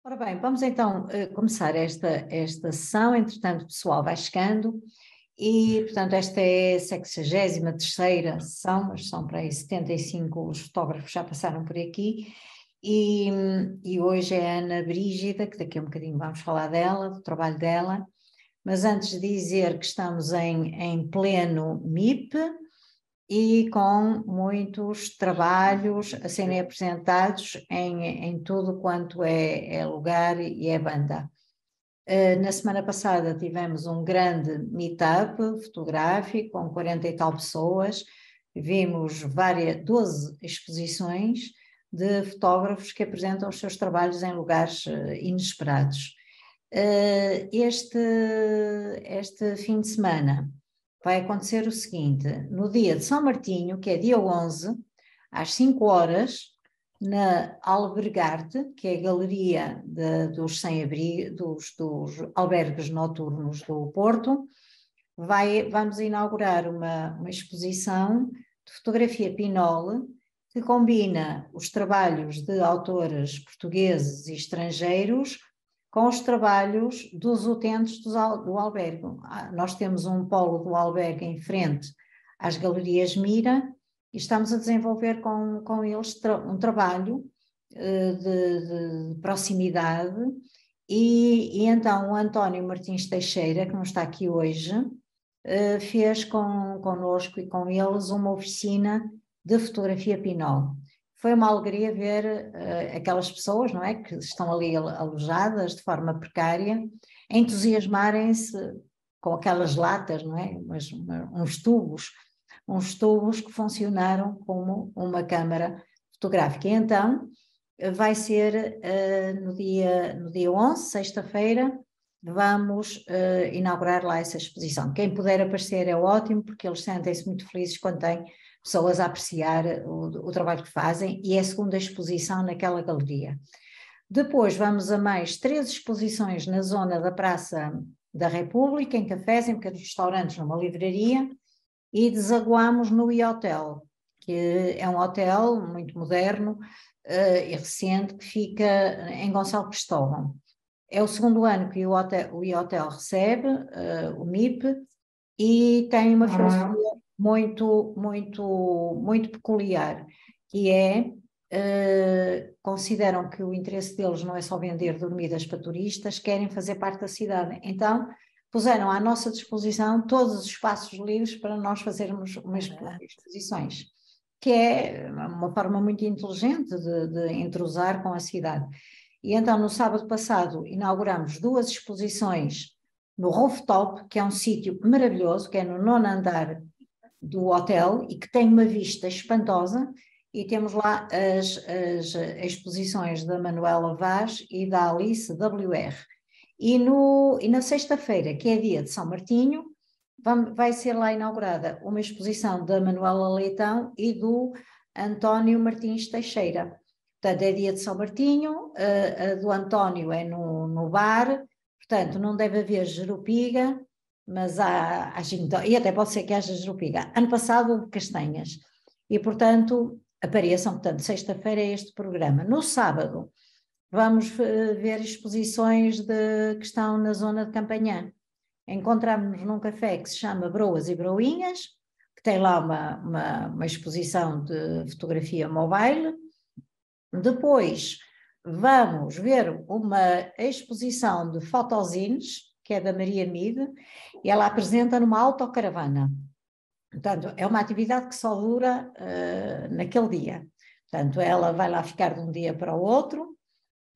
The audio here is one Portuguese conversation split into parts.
Ora bem, vamos então começar esta sessão. Entretanto, o pessoal vai chegando e, portanto, esta é a 63ª sessão, mas são para aí 75 os fotógrafos já passaram por aqui e hoje é a Ana Brígida, que daqui a um bocadinho vamos falar dela, do trabalho dela, mas antes de dizer que estamos em pleno MIP e com muitos trabalhos a serem apresentados em tudo quanto é lugar e é banda. Na semana passada tivemos um grande meetup fotográfico com 40 e tal pessoas, vimos 12 exposições de fotógrafos que apresentam os seus trabalhos em lugares inesperados. Este fim de semana vai acontecer o seguinte: no dia de São Martinho, que é dia 11, às 5 horas, na Albergarte, que é a galeria dos albergues noturnos do Porto, vamos inaugurar uma exposição de fotografia Pinole, que combina os trabalhos de autores portugueses e estrangeiros com os trabalhos dos utentes do albergue. Nós temos um polo do albergue em frente às galerias Mira e estamos a desenvolver com eles um trabalho de proximidade e então o António Martins Teixeira, que não está aqui hoje, fez connosco e com eles uma oficina de fotografia Pinole. Foi uma alegria ver aquelas pessoas, não é, que estão ali alojadas de forma precária, entusiasmarem-se com aquelas latas, não é, uns tubos que funcionaram como uma câmara fotográfica. E então vai ser no dia 11, sexta-feira, vamos inaugurar lá essa exposição. Quem puder aparecer é ótimo, porque eles sentem-se muito felizes quando têm pessoas a apreciar o trabalho que fazem, e é a segunda exposição naquela galeria. Depois vamos a mais 3 exposições na zona da Praça da República, em cafés, em pequenos restaurantes, numa livraria, e desaguamos no I-Hotel, que é um hotel muito moderno e recente, que fica em Gonçalo Cristóvão. É o segundo ano que o I-Hotel recebe o MIP e tem uma filosofia muito peculiar, que é, consideram que o interesse deles não é só vender dormidas para turistas, querem fazer parte da cidade. Então, puseram à nossa disposição todos os espaços livres para nós fazermos umas exposições, que é uma forma muito inteligente de entrosar com a cidade. E então, no sábado passado, inauguramos 2 exposições no Rooftop, que é um sítio maravilhoso, que é no 9º andar do hotel e que tem uma vista espantosa, e temos lá as exposições da Manuela Vaz e da Alice WR. E na sexta-feira, que é dia de São Martinho, vai ser lá inaugurada uma exposição da Manuela Leitão e do António Martins Teixeira. Portanto, é dia de São Martinho, a do António é no bar, portanto, não deve haver jerupiga, mas há e até pode ser que haja jerupiga. Ano passado houve castanhas, e portanto, apareçam. Portanto, sexta-feira é este programa. No sábado, vamos ver exposições que estão na zona de Campanhã. Encontramos-nos num café que se chama Broas e Broinhas, que tem lá uma exposição de fotografia mobile. Depois vamos ver uma exposição de fotozines, que é da Maria Mide, e ela apresenta numa autocaravana. Portanto, é uma atividade que só dura naquele dia. Portanto, ela vai lá ficar de um dia para o outro,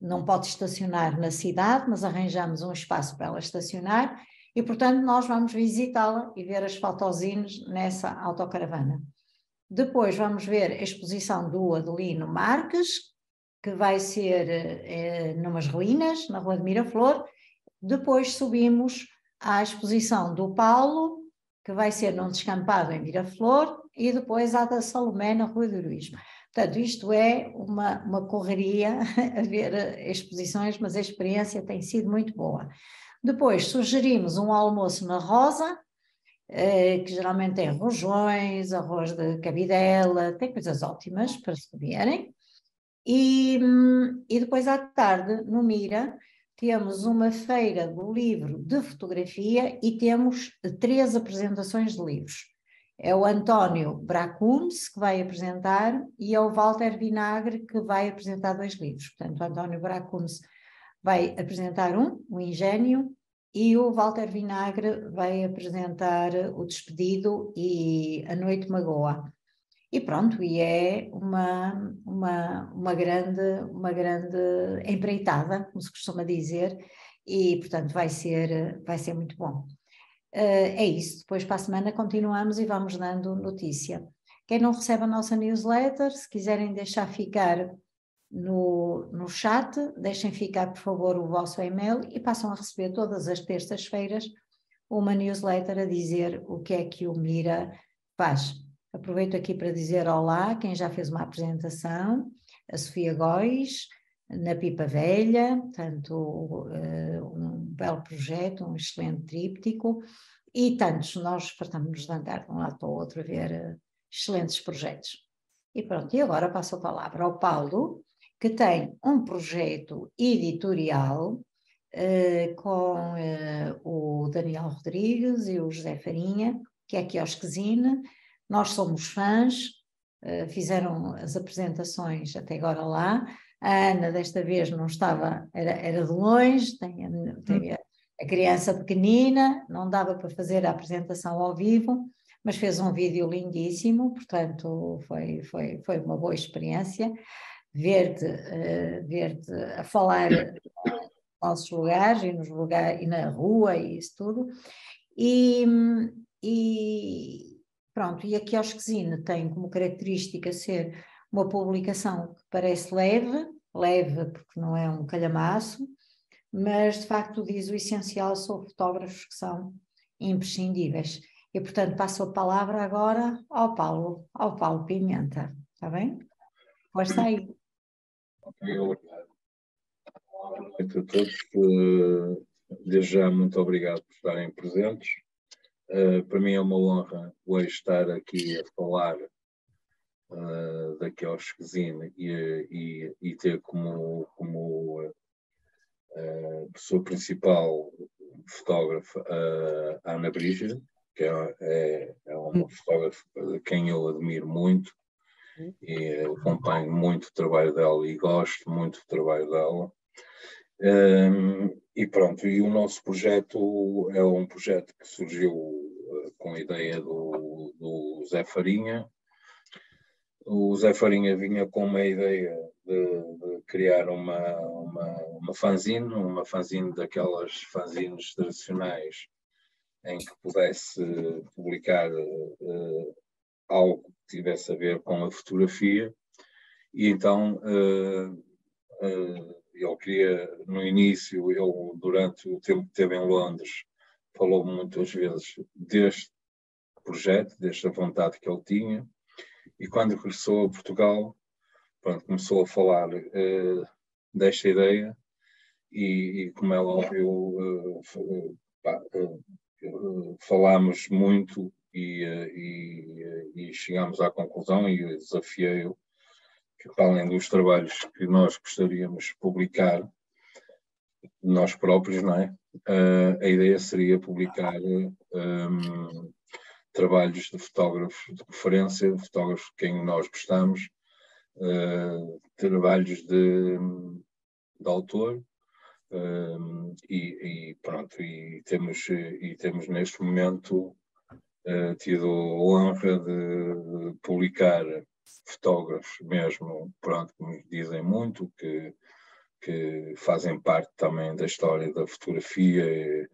não pode estacionar na cidade, mas arranjamos um espaço para ela estacionar, e portanto nós vamos visitá-la e ver as fotozines nessa autocaravana. Depois vamos ver a exposição do Adelino Marques, que vai ser numas ruínas, na Rua de Miraflor. Depois subimos à exposição do Paulo, que vai ser num descampado em Miraflor, e depois à da Salomé, na Rua do Heroísmo. Portanto, isto é uma correria a ver exposições, mas a experiência tem sido muito boa. Depois sugerimos um almoço na Rosa, que geralmente tem rojões, arroz de cabidela, tem coisas ótimas para se comerem. E depois à tarde, no Mira, temos uma feira do livro de fotografia e temos 3 apresentações de livros. É o António Bracuns que vai apresentar e é o Walter Vinagre que vai apresentar 2 livros. Portanto, o António Bracuns vai apresentar o Ingênio, e o Walter Vinagre vai apresentar o Despedido e A Noite Magoa. E pronto, e é uma grande empreitada, como se costuma dizer, e portanto vai ser muito bom. É isso, depois para a semana continuamos e vamos dando notícia. Quem não recebe a nossa newsletter, se quiserem deixar ficar no chat, deixem ficar por favor o vosso e-mail e passam a receber todas as terças-feiras uma newsletter a dizer o que é que o Mira faz. Aproveito aqui para dizer olá, quem já fez uma apresentação, a Sofia Góis, na Pipa Velha, portanto, um belo projeto, um excelente tríptico, e tantos, nós fartamos-nos de andar de um lado para o outro a ver excelentes projetos. E pronto, e agora passo a palavra ao Paulo, que tem um projeto editorial com o Daniel Rodrigues e o José Farinha, que é Quiosquezine. Nós somos fãs, fizeram as apresentações até agora lá. A Ana desta vez não estava, era de longe, tem a criança pequenina, não dava para fazer a apresentação ao vivo, mas fez um vídeo lindíssimo, portanto foi uma boa experiência ver-te a falar nossos lugares e, e na rua e isso tudo. E pronto, e a Quiosquezine tem como característica ser uma publicação que parece leve porque não é um calhamaço, mas de facto diz o essencial sobre fotógrafos que são imprescindíveis. E portanto passo a palavra agora ao Paulo Pimenta, está bem? Força aí. Obrigado. Boa noite a todos. Desde já, muito obrigado por estarem presentes. Para mim é uma honra hoje estar aqui a falar da Quiosquezine e ter como pessoa principal fotógrafa a Ana Brígida, que é uma fotógrafa a quem eu admiro muito e acompanho muito o trabalho dela e gosto muito do trabalho dela. E pronto, e o nosso projeto é um projeto que surgiu com a ideia do Zé Farinha. O Zé Farinha vinha com uma ideia de criar uma fanzine daquelas fanzines tradicionais em que pudesse publicar algo que tivesse a ver com a fotografia. E então ele queria, no início, ele durante o tempo que esteve em Londres, falou muitas vezes deste projeto, desta vontade que ele tinha, e quando regressou a Portugal, pronto, começou a falar desta ideia, e como é óbvio, falámos muito e chegámos à conclusão, e eu desafiei-o, que para além dos trabalhos que nós gostaríamos de publicar, nós próprios, não é? A ideia seria publicar trabalhos de fotógrafos de referência, de fotógrafos de quem nós gostamos, trabalhos de autor, e pronto, e temos neste momento tido a honra de publicar fotógrafos mesmo, pronto, que nos dizem muito, que fazem parte também da história da fotografia,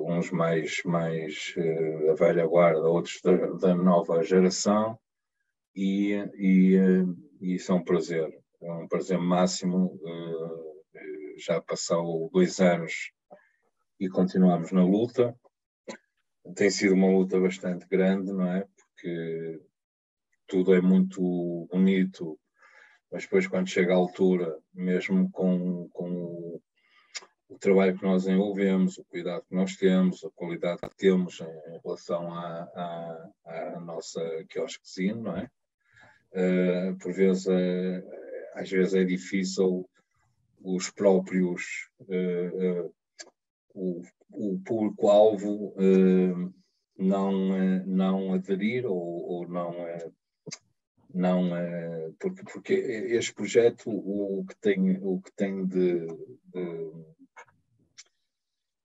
uns mais da velha guarda, outros da nova geração, e isso é um prazer máximo. Já passou 2 anos e continuamos na luta. Tem sido uma luta bastante grande, não é? Porque tudo é muito bonito, mas depois quando chega à altura, mesmo com o trabalho que nós envolvemos, o cuidado que nós temos, a qualidade que temos em relação à nossa Quiosquezine, não é? Por vezes às vezes é difícil os próprios, o público-alvo não aderir ou não porque este projeto o que tem de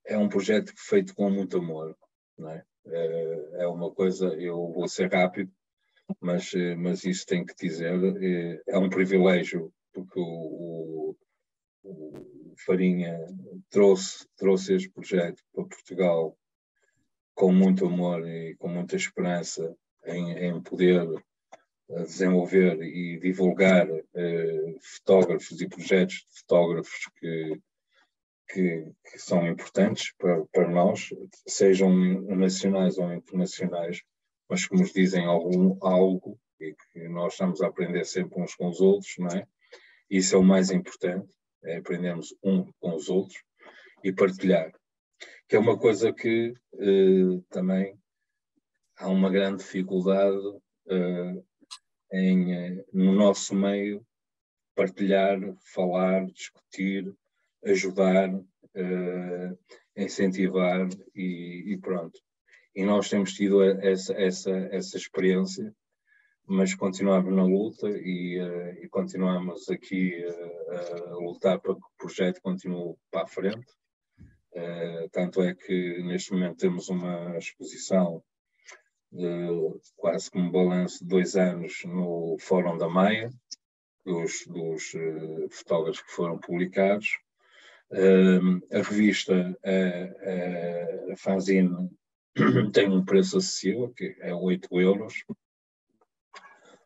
é um projeto feito com muito amor, não é? É uma coisa, eu vou ser rápido, mas isso tem que dizer, é um privilégio, porque o Farinha trouxe este projeto para Portugal com muito amor e com muita esperança em poder desenvolver e divulgar fotógrafos e projetos de fotógrafos que são importantes para nós, sejam nacionais ou internacionais, mas que nos dizem algo e que nós estamos a aprender sempre uns com os outros, não é? Isso é o mais importante, é aprendermos uns com os outros e partilhar, que é uma coisa que também há uma grande dificuldade no nosso meio, partilhar, falar, discutir, ajudar, incentivar e pronto. E nós temos tido essa experiência, mas continuamos na luta e continuamos aqui a lutar para que o projeto continue para a frente. Tanto é que neste momento temos uma exposição quase como balanço de 2 anos no Fórum da Maia, dos fotógrafos que foram publicados. A revista, a fanzine, tem um preço acessível, que é 8 euros.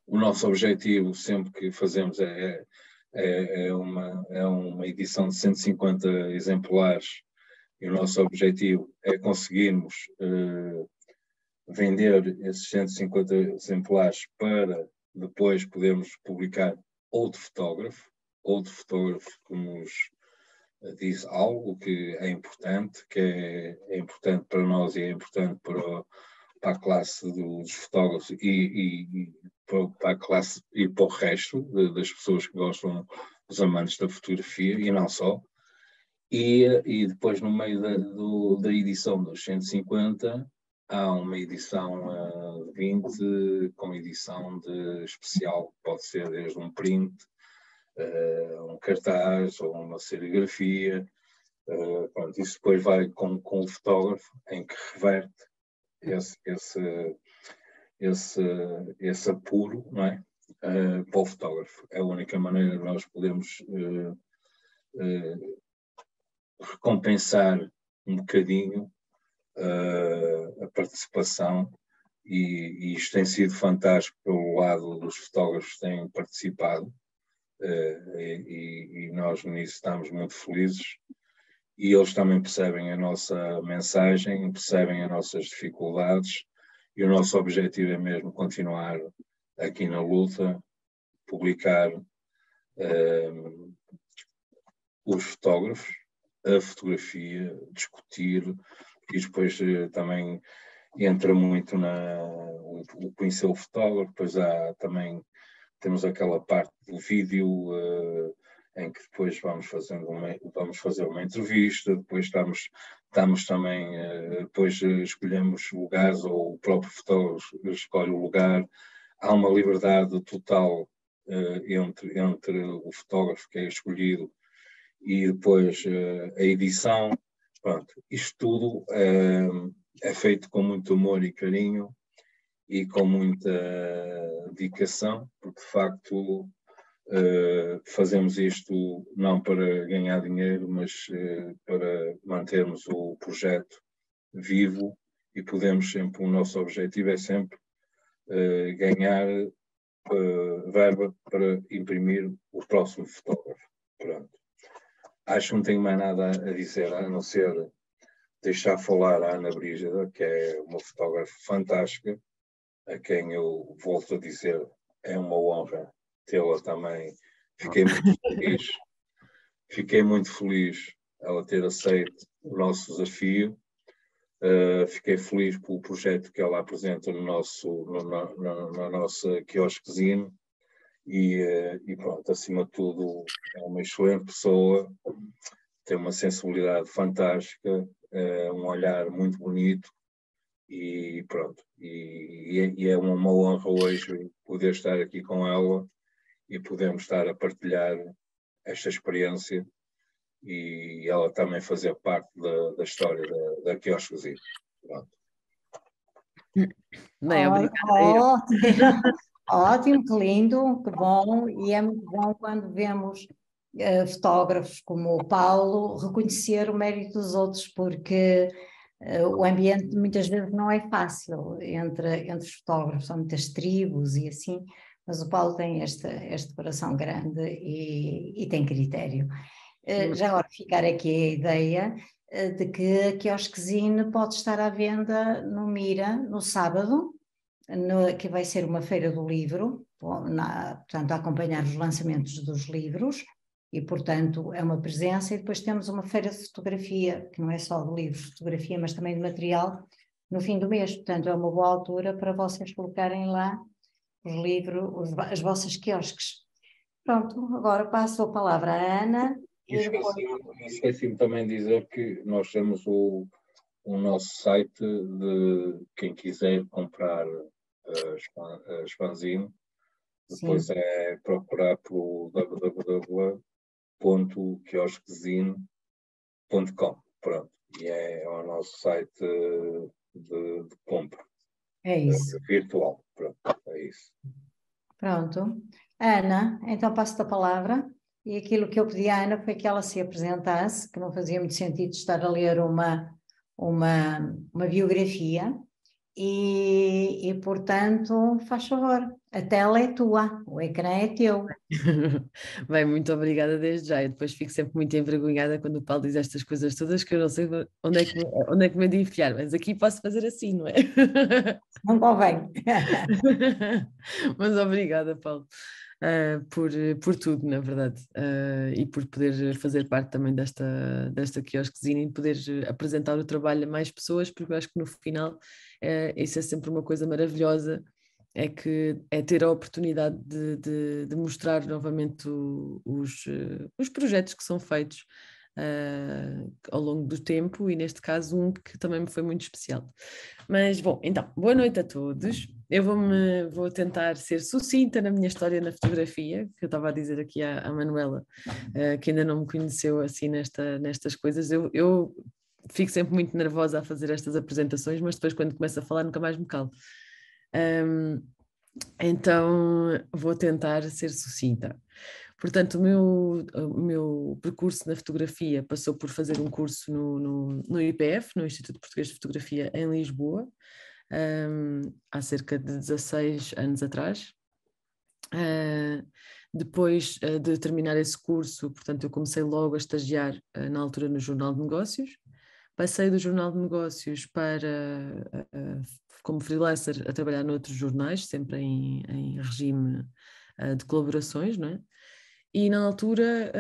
O nosso objetivo, sempre que fazemos, é uma edição de 150 exemplares, e o nosso objetivo é conseguirmos vender esses 150 exemplares para depois podermos publicar outro fotógrafo que nos diz algo que é importante, é importante para nós e é importante para a classe dos fotógrafos e para a classe e para o resto das pessoas que gostam, dos amantes da fotografia e não só. E depois, no meio da edição dos 150, há uma edição de 20 com edição de especial, pode ser desde um print, um cartaz ou uma serigrafia. Pronto, isso depois vai com o fotógrafo, em que reverte esse apuro, não é? Para o fotógrafo. É a única maneira de nós podemos recompensar um bocadinho a participação, e isto tem sido fantástico pelo lado dos fotógrafos que têm participado, e nós nisso estamos muito felizes, e eles também percebem a nossa mensagem, percebem as nossas dificuldades, e o nosso objetivo é mesmo continuar aqui na luta, publicar os fotógrafos, a fotografia, discutir, e depois também entra muito o conhecer o fotógrafo, depois temos aquela parte do vídeo em que depois vamos fazer uma entrevista, depois estamos também, depois escolhemos lugares, ou o próprio fotógrafo escolhe o lugar. Há uma liberdade total entre o fotógrafo que é escolhido e depois a edição. Pronto, isto tudo é feito com muito amor e carinho e com muita dedicação, porque de facto fazemos isto não para ganhar dinheiro, mas para mantermos o projeto vivo, e podemos sempre, o nosso objetivo é sempre ganhar verba para imprimir o próximo fotógrafo. Pronto. Acho que não tenho mais nada a dizer, a não ser deixar falar a Ana Brígida, que é uma fotógrafa fantástica, a quem eu volto a dizer, é uma honra tê-la também. Fiquei muito feliz ela ter aceito o nosso desafio. Fiquei feliz pelo projeto que ela apresenta na nossa quiosquezinho, e pronto, acima de tudo, é uma excelente pessoa, tem uma sensibilidade fantástica, um olhar muito bonito, e pronto, e é uma honra hoje poder estar aqui com ela e podermos estar a partilhar esta experiência e ela também fazer parte da história da Quiosquezinho. Pronto. Bem, obrigada. Ótimo, ótimo, que lindo, que bom, e é muito bom quando vemos fotógrafos como o Paulo reconhecer o mérito dos outros, porque o ambiente muitas vezes não é fácil entre os fotógrafos, há muitas tribos e assim, mas o Paulo tem este coração grande e tem critério. Já agora ficar aqui a ideia de que a Quiosquezinho pode estar à venda no Mira no sábado, que vai ser uma feira do livro, portanto a acompanhar os lançamentos dos livros, e portanto é uma presença, e depois temos uma feira de fotografia, que não é só de livros de fotografia, mas também de material, no fim do mês, portanto é uma boa altura para vocês colocarem lá os livros, as vossas quiosques. Pronto, agora passo a palavra à Ana. Esqueci-me também de dizer que nós temos o nosso site de quem quiser comprar as fanzine, depois Sim. é procurar pelo www.quiosquezine.com. Pronto, e é o nosso site de compra. É isso. Virtual. Pronto, é isso. Pronto. Ana, então passo-te a palavra. E aquilo que eu pedi à Ana foi que ela se apresentasse, que não fazia muito sentido estar a ler uma biografia. E, portanto, faz favor, a tela é tua, o ecrã é teu. Bem, muito obrigada desde já. Eu depois fico sempre muito envergonhada quando o Paulo diz estas coisas todas, que eu não sei onde é que me hei de enfiar, mas aqui posso fazer assim, não é? Não convém. Mas obrigada, Paulo, por tudo, na verdade, e por poder fazer parte também desta quiosquezinha e poder apresentar o trabalho a mais pessoas, porque eu acho que no final isso é sempre uma coisa maravilhosa, é ter a oportunidade de mostrar novamente os projetos que são feitos ao longo do tempo, e neste caso um que também me foi muito especial. Mas bom, então, boa noite a todos. Eu vou tentar ser sucinta na minha história na fotografia, que eu estava a dizer aqui à Manuela, que ainda não me conheceu assim nestas coisas. Eu fico sempre muito nervosa a fazer estas apresentações, mas depois quando começo a falar nunca mais me calo. Então vou tentar ser sucinta. Portanto, o meu percurso na fotografia passou por fazer um curso no IPF, no Instituto Português de Fotografia, em Lisboa, há cerca de 16 anos atrás. Depois de terminar esse curso, portanto, eu comecei logo a estagiar na altura no Jornal de Negócios. Passei do Jornal de Negócios como freelancer a trabalhar noutros jornais, sempre em regime de colaborações, não é? E na altura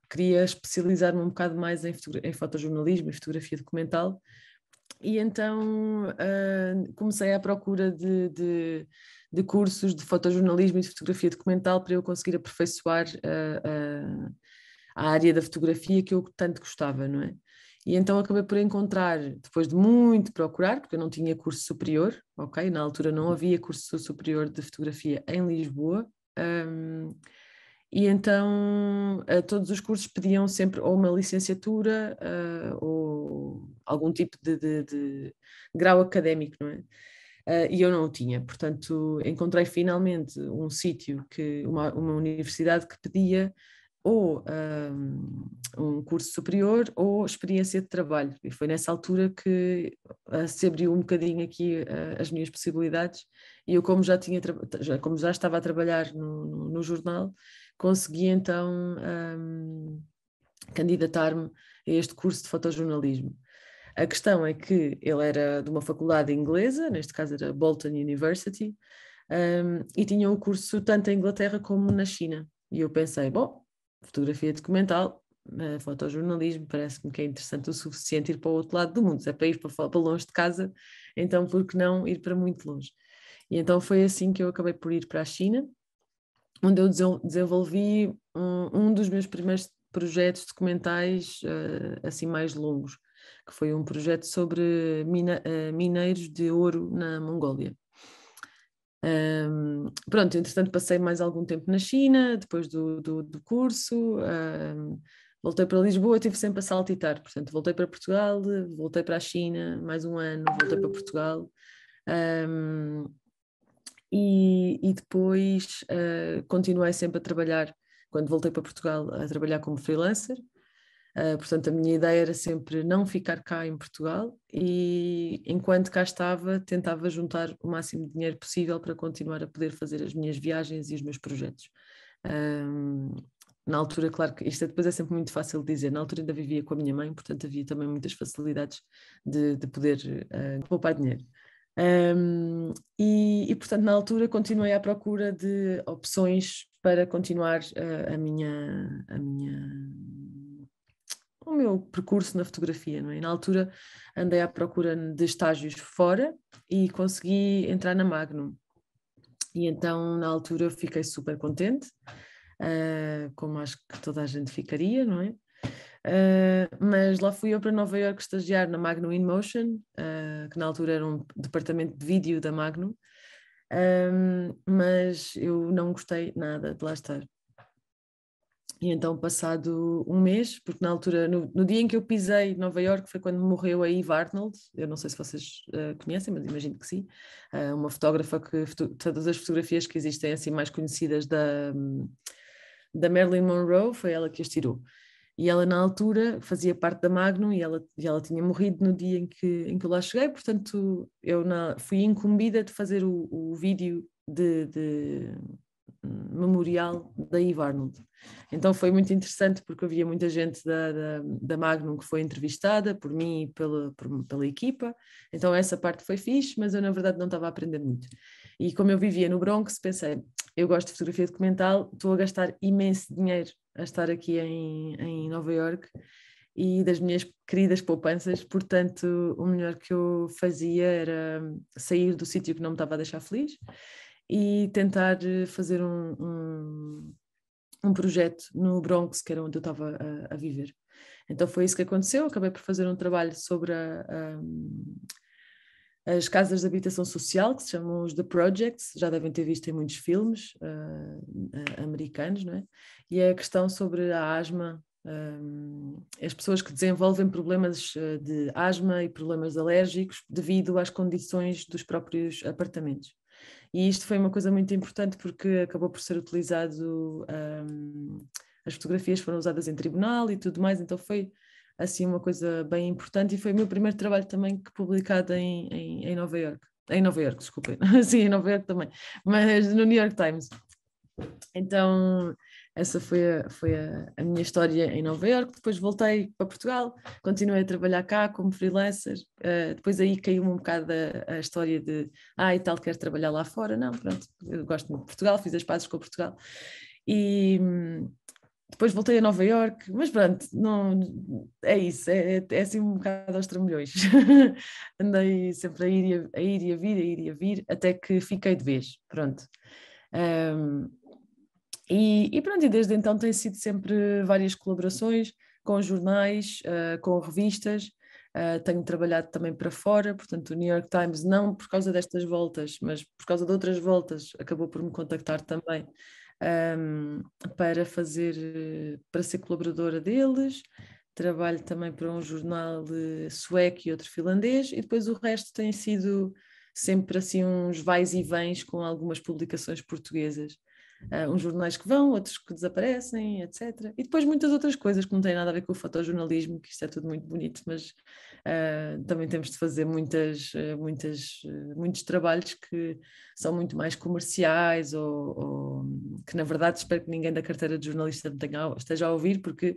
queria especializar-me um bocado mais em fotojornalismo e fotografia documental, e então comecei à procura de cursos de fotojornalismo e de fotografia documental para eu conseguir aperfeiçoar a área da fotografia que eu tanto gostava, não é? E então acabei por encontrar, depois de muito procurar, porque eu não tinha curso superior, ok? Na altura não havia curso superior de fotografia em Lisboa, e então todos os cursos pediam sempre ou uma licenciatura ou algum tipo de grau académico, não é? E eu não o tinha, portanto encontrei finalmente um sítio, uma universidade que pedia ou um curso superior ou experiência de trabalho, e foi nessa altura que se abriu um bocadinho aqui as minhas possibilidades, e eu como já estava a trabalhar no jornal, consegui então candidatar-me a este curso de fotojornalismo. A questão é que ele era de uma faculdade inglesa, neste caso era Bolton University, e tinha o curso tanto em Inglaterra como na China. E eu pensei, bom, fotografia documental, fotojornalismo, parece-me que é interessante o suficiente ir para o outro lado do mundo. Se é para ir para longe de casa, então por que não ir para muito longe? E então foi assim que eu acabei por ir para a China. onde eu desenvolvi um dos meus primeiros projetos documentais assim mais longos, que foi um projeto sobre mineiros de ouro na Mongólia. Pronto, entretanto passei mais algum tempo na China, depois do curso, voltei para Lisboa, tive sempre a saltitar, portanto voltei para Portugal, voltei para a China, mais um ano, voltei para Portugal, e depois continuei sempre a trabalhar, quando voltei para Portugal, a trabalhar como freelancer. Portanto, a minha ideia era sempre não ficar cá em Portugal e, enquanto cá estava, tentava juntar o máximo de dinheiro possível para continuar a poder fazer as minhas viagens e os meus projetos. Na altura, claro que isto depois é sempre muito fácil de dizer, na altura ainda vivia com a minha mãe, portanto havia também muitas facilidades de poder poupar dinheiro. Portanto, na altura continuei à procura de opções para continuar o meu percurso na fotografia, não é? Na altura andei à procura de estágios fora e consegui entrar na Magnum. E então, na altura, fiquei super contente, como acho que toda a gente ficaria, não é? Mas lá fui eu para Nova Iorque estagiar na Magnum InMotion, que na altura era um departamento de vídeo da Magnum, mas eu não gostei nada de lá estar. E então, passado um mês, porque na altura, no dia em que eu pisei Nova Iorque foi quando morreu a Eve Arnold, eu não sei se vocês conhecem, mas imagino que sim, uma fotógrafa que todas as fotografias que existem assim mais conhecidas da Marilyn Monroe, foi ela que as tirou. E ela na altura fazia parte da Magnum e ela tinha morrido no dia em que eu lá cheguei, portanto eu fui incumbida de fazer o vídeo de memorial da Eve Arnold. Então foi muito interessante porque havia muita gente da Magnum que foi entrevistada por mim e pela equipa, então essa parte foi fixe, mas eu na verdade não estava a aprender muito. E como eu vivia no Bronx, pensei, eu gosto de fotografia documental, estou a gastar imenso dinheiro a estar aqui em Nova Iorque e das minhas queridas poupanças, portanto o melhor que eu fazia era sair do sítio que não me estava a deixar feliz e tentar fazer um projeto no Bronx, que era onde eu estava a viver. Então foi isso que aconteceu, acabei por fazer um trabalho sobre as casas de habitação social, que se chamam os The Projects, já devem ter visto em muitos filmes americanos, não é? E é a questão sobre a asma, as pessoas que desenvolvem problemas de asma e problemas alérgicos devido às condições dos próprios apartamentos. E isto foi uma coisa muito importante porque acabou por ser utilizado, as fotografias foram usadas em tribunal e tudo mais, então foi assim uma coisa bem importante e foi o meu primeiro trabalho também publicado em Nova Iorque. Em Nova Iorque, desculpem. Sim, em Nova Iorque também, mas no New York Times. Então essa foi a minha história em Nova Iorque. Depois voltei para Portugal, continuei a trabalhar cá como freelancer, depois aí caiu um bocado a história de e tal, quero trabalhar lá fora. Não, pronto, eu gosto muito de Portugal, fiz as pazes com Portugal e depois voltei a Nova Iorque, mas pronto, não, é isso, é assim um bocado aos trambolhões. Andei sempre a ir e a vir, até que fiquei de vez, pronto. E pronto, e desde então tem sido sempre várias colaborações com jornais, com revistas, tenho trabalhado também para fora, portanto o New York Times, não por causa destas voltas, mas por causa de outras voltas, acabou por me contactar também para ser colaboradora deles. Trabalho também para um jornal sueco e outro finlandês, e depois o resto tem sido sempre assim uns vais e vens com algumas publicações portuguesas. Uns jornais que vão, outros que desaparecem, etc. E depois muitas outras coisas que não têm nada a ver com o fotojornalismo, que isto é tudo muito bonito, mas também temos de fazer muitos trabalhos que são muito mais comerciais ou que na verdade espero que ninguém da carteira de jornalista esteja a ouvir, porque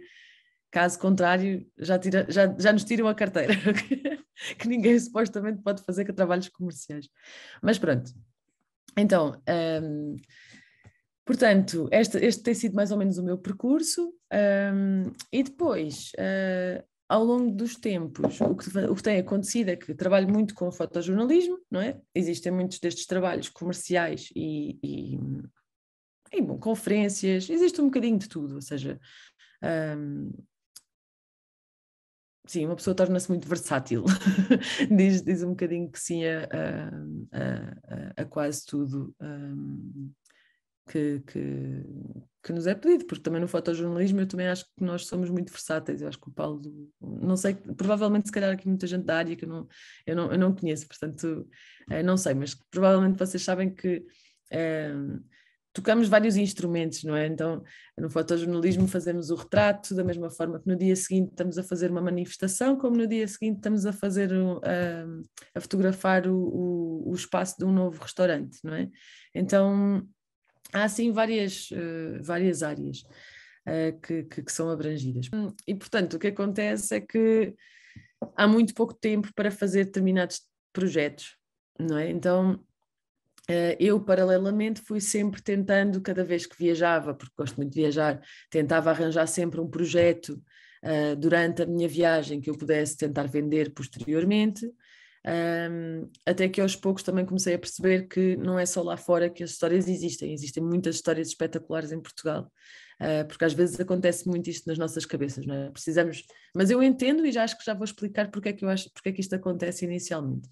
caso contrário já nos tiram a carteira, que ninguém supostamente pode fazer com trabalhos comerciais. Mas pronto, então... portanto, este tem sido mais ou menos o meu percurso, e depois, ao longo dos tempos, o que tem acontecido é que trabalho muito com fotojornalismo, não é? Existem muitos destes trabalhos comerciais e e, bom, conferências, existe um bocadinho de tudo, ou seja, sim, uma pessoa torna-se muito versátil, diz um bocadinho que sim a quase tudo que nos é pedido, porque também no fotojornalismo eu também acho que nós somos muito versáteis. Eu acho que o Paulo, não sei, provavelmente se calhar aqui muita gente da área que eu não conheço, portanto não sei, mas provavelmente vocês sabem que tocamos vários instrumentos, não é? Então no fotojornalismo fazemos o retrato da mesma forma que no dia seguinte estamos a fazer uma manifestação, como no dia seguinte estamos a fazer a fotografar o espaço de um novo restaurante, não é? Então há assim várias áreas que são abrangidas. E portanto o que acontece é que há muito pouco tempo para fazer determinados projetos, não é? Então eu paralelamente fui sempre tentando, cada vez que viajava, porque gosto muito de viajar, tentava arranjar sempre um projeto durante a minha viagem que eu pudesse tentar vender posteriormente. Até que aos poucos também comecei a perceber que não é só lá fora que as histórias existem muitas histórias espetaculares em Portugal, porque às vezes acontece muito isto nas nossas cabeças, não é? Precisamos, mas eu entendo e já acho que já vou explicar porque é que isto acontece inicialmente.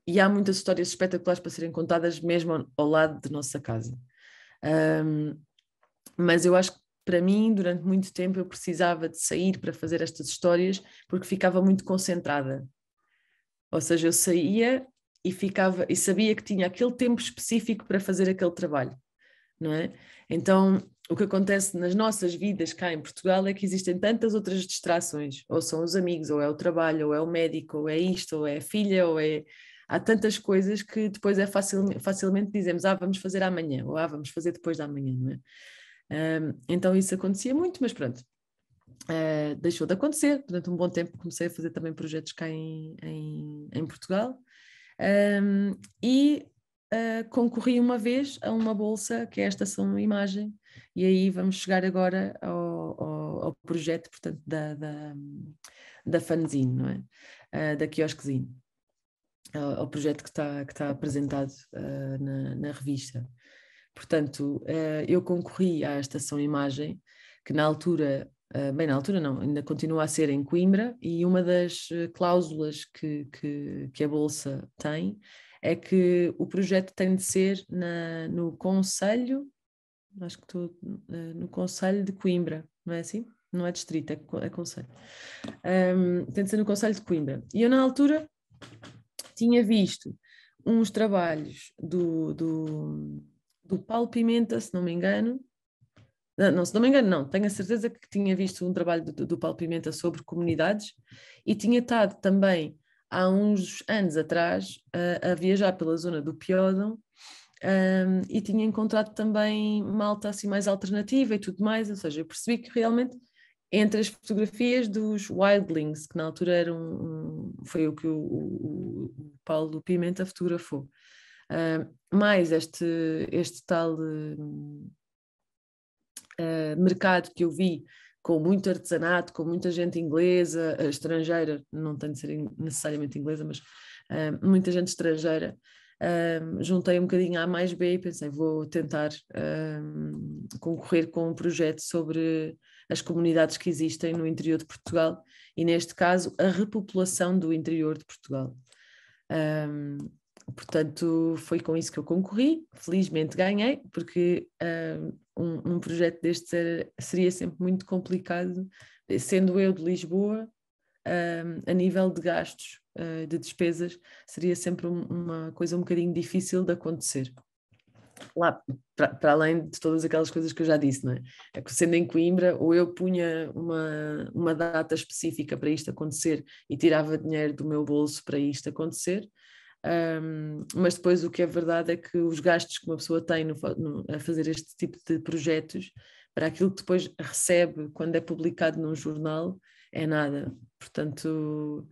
E há muitas histórias espetaculares para serem contadas mesmo ao lado de nossa casa. Mas eu acho que para mim, durante muito tempo, eu precisava de sair para fazer estas histórias porque ficava muito concentrada. Ou seja, eu saía e sabia que tinha aquele tempo específico para fazer aquele trabalho, não é? Então, o que acontece nas nossas vidas cá em Portugal é que existem tantas outras distrações, ou são os amigos, ou é o trabalho, ou é o médico, ou é isto, ou é a filha, ou é... Há tantas coisas que depois facilmente dizemos, vamos fazer amanhã, ou vamos fazer depois da manhã, não é? Então isso acontecia muito, mas pronto, deixou de acontecer. Durante um bom tempo comecei a fazer também projetos cá em Portugal, e concorri uma vez a uma bolsa que é a Estação Imagem, e aí vamos chegar agora ao projeto, portanto, da fanzine, não é? Da quiosquezine, ao projeto que está apresentado na revista. Portanto, eu concorri à Estação Imagem, que na altura, bem na altura não, ainda continua a ser em Coimbra, e uma das cláusulas que a Bolsa tem é que o projeto tem de ser no Conselho, acho que estou no Conselho de Coimbra, não é assim? Não é distrito, é Conselho. Tem de ser no Conselho de Coimbra. E eu na altura tinha visto uns trabalhos do Paulo Pimenta, se não me engano. Não, se não me engano, não. Tenho a certeza que tinha visto um trabalho do Paulo Pimenta sobre comunidades e tinha estado também há uns anos atrás a viajar pela zona do Piódão, e tinha encontrado também malta assim mais alternativa e tudo mais, ou seja, eu percebi que realmente entre as fotografias dos Wildlings, que na altura foi o que o Paulo Pimenta fotografou, mais este tal mercado que eu vi, com muito artesanato, com muita gente inglesa, estrangeira, não tem de ser necessariamente inglesa, mas muita gente estrangeira. Juntei um bocadinho A mais B e pensei, vou tentar concorrer com um projeto sobre as comunidades que existem no interior de Portugal e, neste caso, a repopulação do interior de Portugal. Portanto, foi com isso que eu concorri, felizmente ganhei, porque um projeto deste seria sempre muito complicado, sendo eu de Lisboa, a nível de gastos, de despesas, seria sempre uma coisa um bocadinho difícil de acontecer. Lá, para além de todas aquelas coisas que eu já disse, não é? É que sendo em Coimbra, ou eu punha uma data específica para isto acontecer e tirava dinheiro do meu bolso para isto acontecer, mas depois o que é verdade é que os gastos que uma pessoa tem a fazer este tipo de projetos, para aquilo que depois recebe quando é publicado num jornal, é nada. Portanto,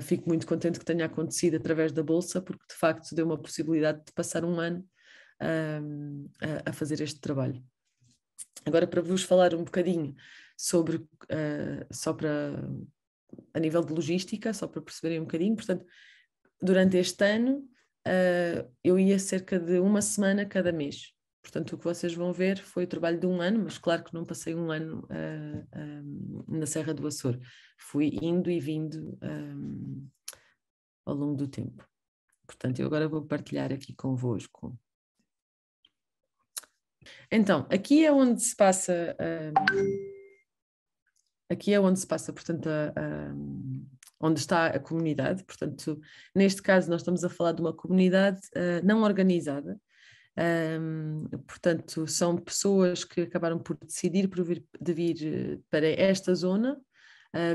fico muito contente que tenha acontecido através da Bolsa, porque de facto deu uma possibilidade de passar um ano a fazer este trabalho. Agora, para vos falar um bocadinho sobre, só para a nível de logística, só para perceberem um bocadinho, portanto, durante este ano eu ia cerca de uma semana cada mês. Portanto, o que vocês vão ver foi o trabalho de um ano, mas claro que não passei um ano na Serra do Açor. Fui indo e vindo ao longo do tempo. Portanto, eu agora vou partilhar aqui convosco. Então, aqui é onde se passa, portanto, onde está a comunidade. Portanto, neste caso, nós estamos a falar de uma comunidade não organizada. Portanto, são pessoas que acabaram por decidir de vir para esta zona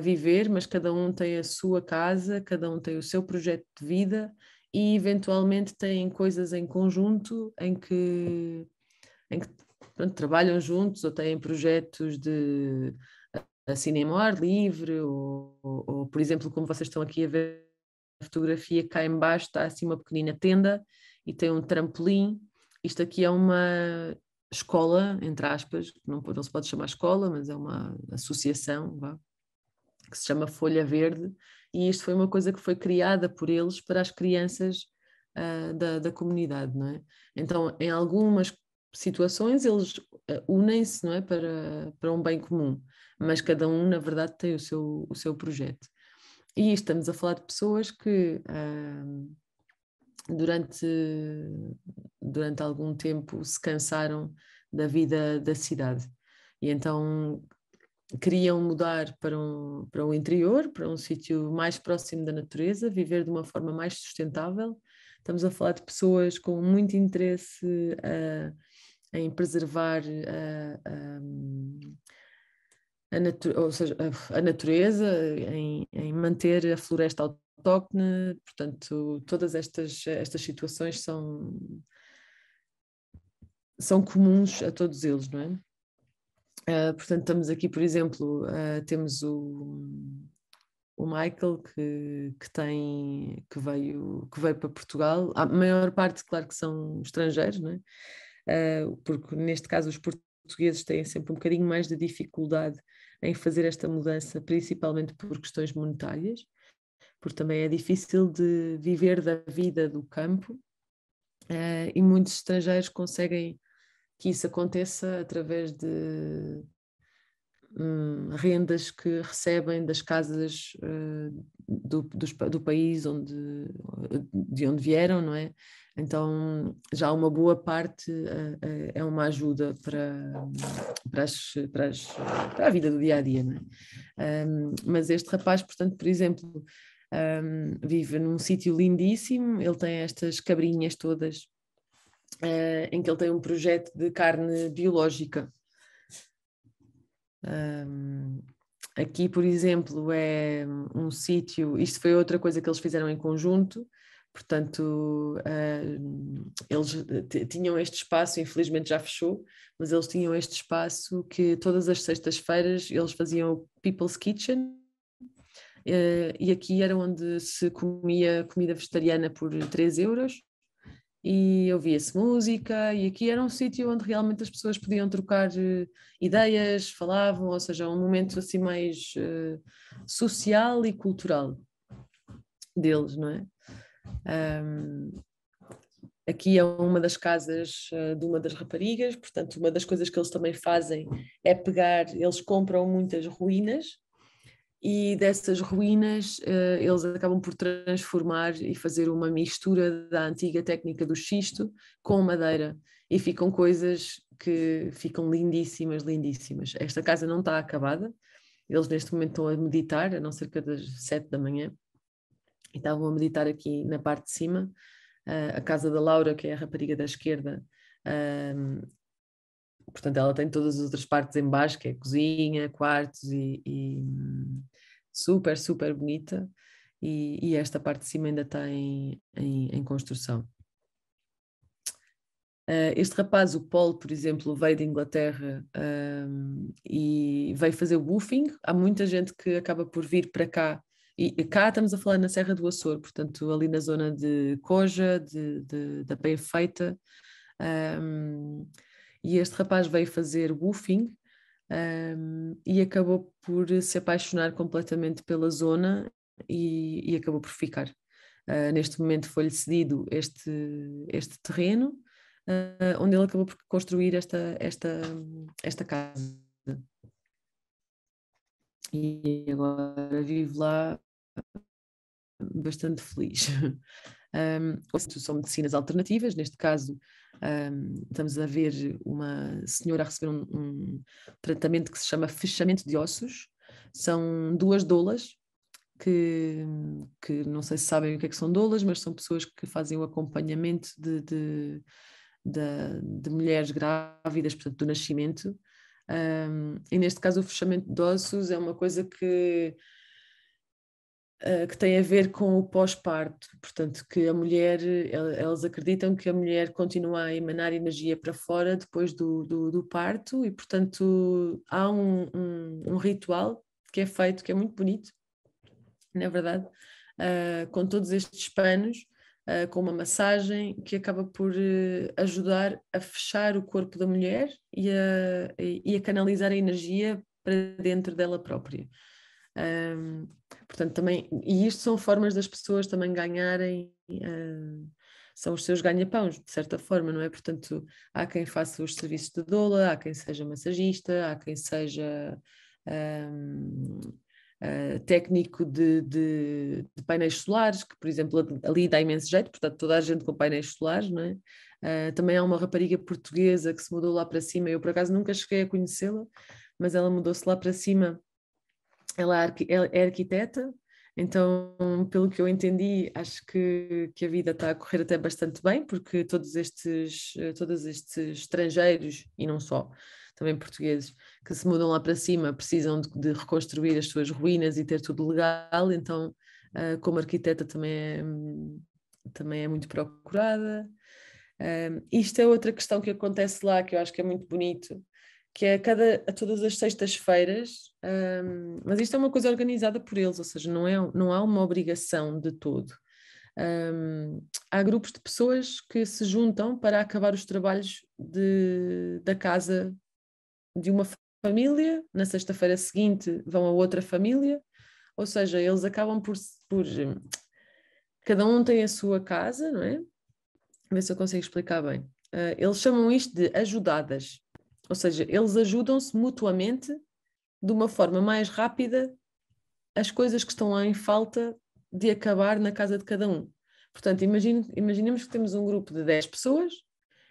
viver, mas cada um tem a sua casa, cada um tem o seu projeto de vida e eventualmente têm coisas em conjunto em que pronto, trabalham juntos ou têm projetos de cinema ao ar livre ou, por exemplo, como vocês estão aqui a ver a fotografia, cá em baixo está assim uma pequenina tenda e tem um trampolim. Isto aqui é uma escola, entre aspas, não se pode chamar escola, mas é uma associação, que se chama Folha Verde, e isto foi uma coisa que foi criada por eles para as crianças da comunidade, não é? Então, em algumas situações, eles unem-se, não é, para um bem comum, mas cada um, na verdade, tem o seu projeto. E estamos a falar de pessoas que durante algum tempo se cansaram da vida da cidade e então queriam mudar para o interior, para um sítio mais próximo da natureza, viver de uma forma mais sustentável. Estamos a falar de pessoas com muito interesse em preservar a natureza, em manter a floresta autóctone. Portanto, todas estas situações são comuns a todos eles, não é? Portanto, estamos aqui, por exemplo, temos o Michael que veio para Portugal. A maior parte, claro, que são estrangeiros, não é? Porque neste caso os portugueses têm sempre um bocadinho mais de dificuldade em fazer esta mudança, principalmente por questões monetárias, porque também é difícil de viver da vida do campo, e muitos estrangeiros conseguem que isso aconteça através de rendas que recebem das casas do país de onde vieram, não é? Então já uma boa parte é uma ajuda para a vida do dia a dia, não é? Mas este rapaz, portanto, por exemplo, vive num sítio lindíssimo, ele tem estas cabrinhas todas, em que ele tem um projeto de carne biológica. Aqui, por exemplo, é um sítio, isto foi outra coisa que eles fizeram em conjunto, portanto, eles tinham este espaço, infelizmente já fechou, mas eles tinham este espaço que todas as sextas-feiras eles faziam o People's Kitchen, e aqui era onde se comia comida vegetariana por 3 euros, e ouvia-se música, e aqui era um sítio onde realmente as pessoas podiam trocar ideias, falavam, ou seja, um momento assim mais social e cultural deles, não é? Aqui é uma das casas de uma das raparigas, portanto, uma das coisas que eles também fazem é eles compram muitas ruínas, e dessas ruínas eles acabam por transformar e fazer uma mistura da antiga técnica do xisto com madeira, e ficam coisas que ficam lindíssimas, lindíssimas. Esta casa não está acabada, eles neste momento estão a meditar, eram cerca das 7 da manhã, e estavam a meditar aqui na parte de cima. A casa da Laura, que é a rapariga da esquerda, portanto ela tem todas as outras partes em baixo, que é cozinha, quartos e super, super bonita, e esta parte de cima ainda está em construção. Este rapaz, o Paul, por exemplo, veio de Inglaterra e veio fazer o woofing. Há muita gente que acaba por vir para cá, e cá estamos a falar na Serra do Açor, portanto ali na zona de Coja, da Penha Feita, e este rapaz veio fazer woofing, e acabou por se apaixonar completamente pela zona e acabou por ficar. Neste momento foi-lhe cedido este terreno, onde ele acabou por construir esta casa. E agora vive lá bastante feliz. São medicinas alternativas, neste caso estamos a ver uma senhora a receber um tratamento que se chama fechamento de ossos. São 2 doulas, que não sei se sabem o que é que são doulas, mas são pessoas que fazem o acompanhamento de mulheres grávidas, portanto, do nascimento. E neste caso o fechamento de ossos é uma coisa que tem a ver com o pós-parto, portanto, que a mulher, elas acreditam que a mulher continua a emanar energia para fora depois do parto, e portanto há um ritual que é feito, que é muito bonito, na verdade, com todos estes panos, com uma massagem que acaba por ajudar a fechar o corpo da mulher e a canalizar a energia para dentro dela própria. Portanto, também, e isto são formas das pessoas também ganharem, são os seus ganha-pães, de certa forma, não é? Portanto, há quem faça os serviços de doula, há quem seja massagista, há quem seja técnico de painéis solares, que, por exemplo, ali dá imenso jeito, portanto, toda a gente com painéis solares, não é? Também há uma rapariga portuguesa que se mudou lá para cima, eu por acaso nunca cheguei a conhecê-la, mas ela mudou-se lá para cima. Ela é arquiteta, então, pelo que eu entendi, acho que a vida está a correr até bastante bem, porque todos estes estrangeiros, e não só, também portugueses, que se mudam lá para cima, precisam de reconstruir as suas ruínas e ter tudo legal, então, como arquiteta também é muito procurada. Isto é outra questão que acontece lá, que eu acho que é muito bonito, que é a todas as sextas-feiras, mas isto é uma coisa organizada por eles, ou seja, não há uma obrigação de todo. Há grupos de pessoas que se juntam para acabar os trabalhos da casa de uma família, na sexta-feira seguinte vão a outra família, ou seja, eles acabam por cada um tem a sua casa, não é? Ver se eu consigo explicar bem. Eles chamam isto de ajudadas. Ou seja, eles ajudam-se mutuamente de uma forma mais rápida as coisas que estão lá em falta de acabar na casa de cada um. Portanto, imaginemos que temos um grupo de 10 pessoas,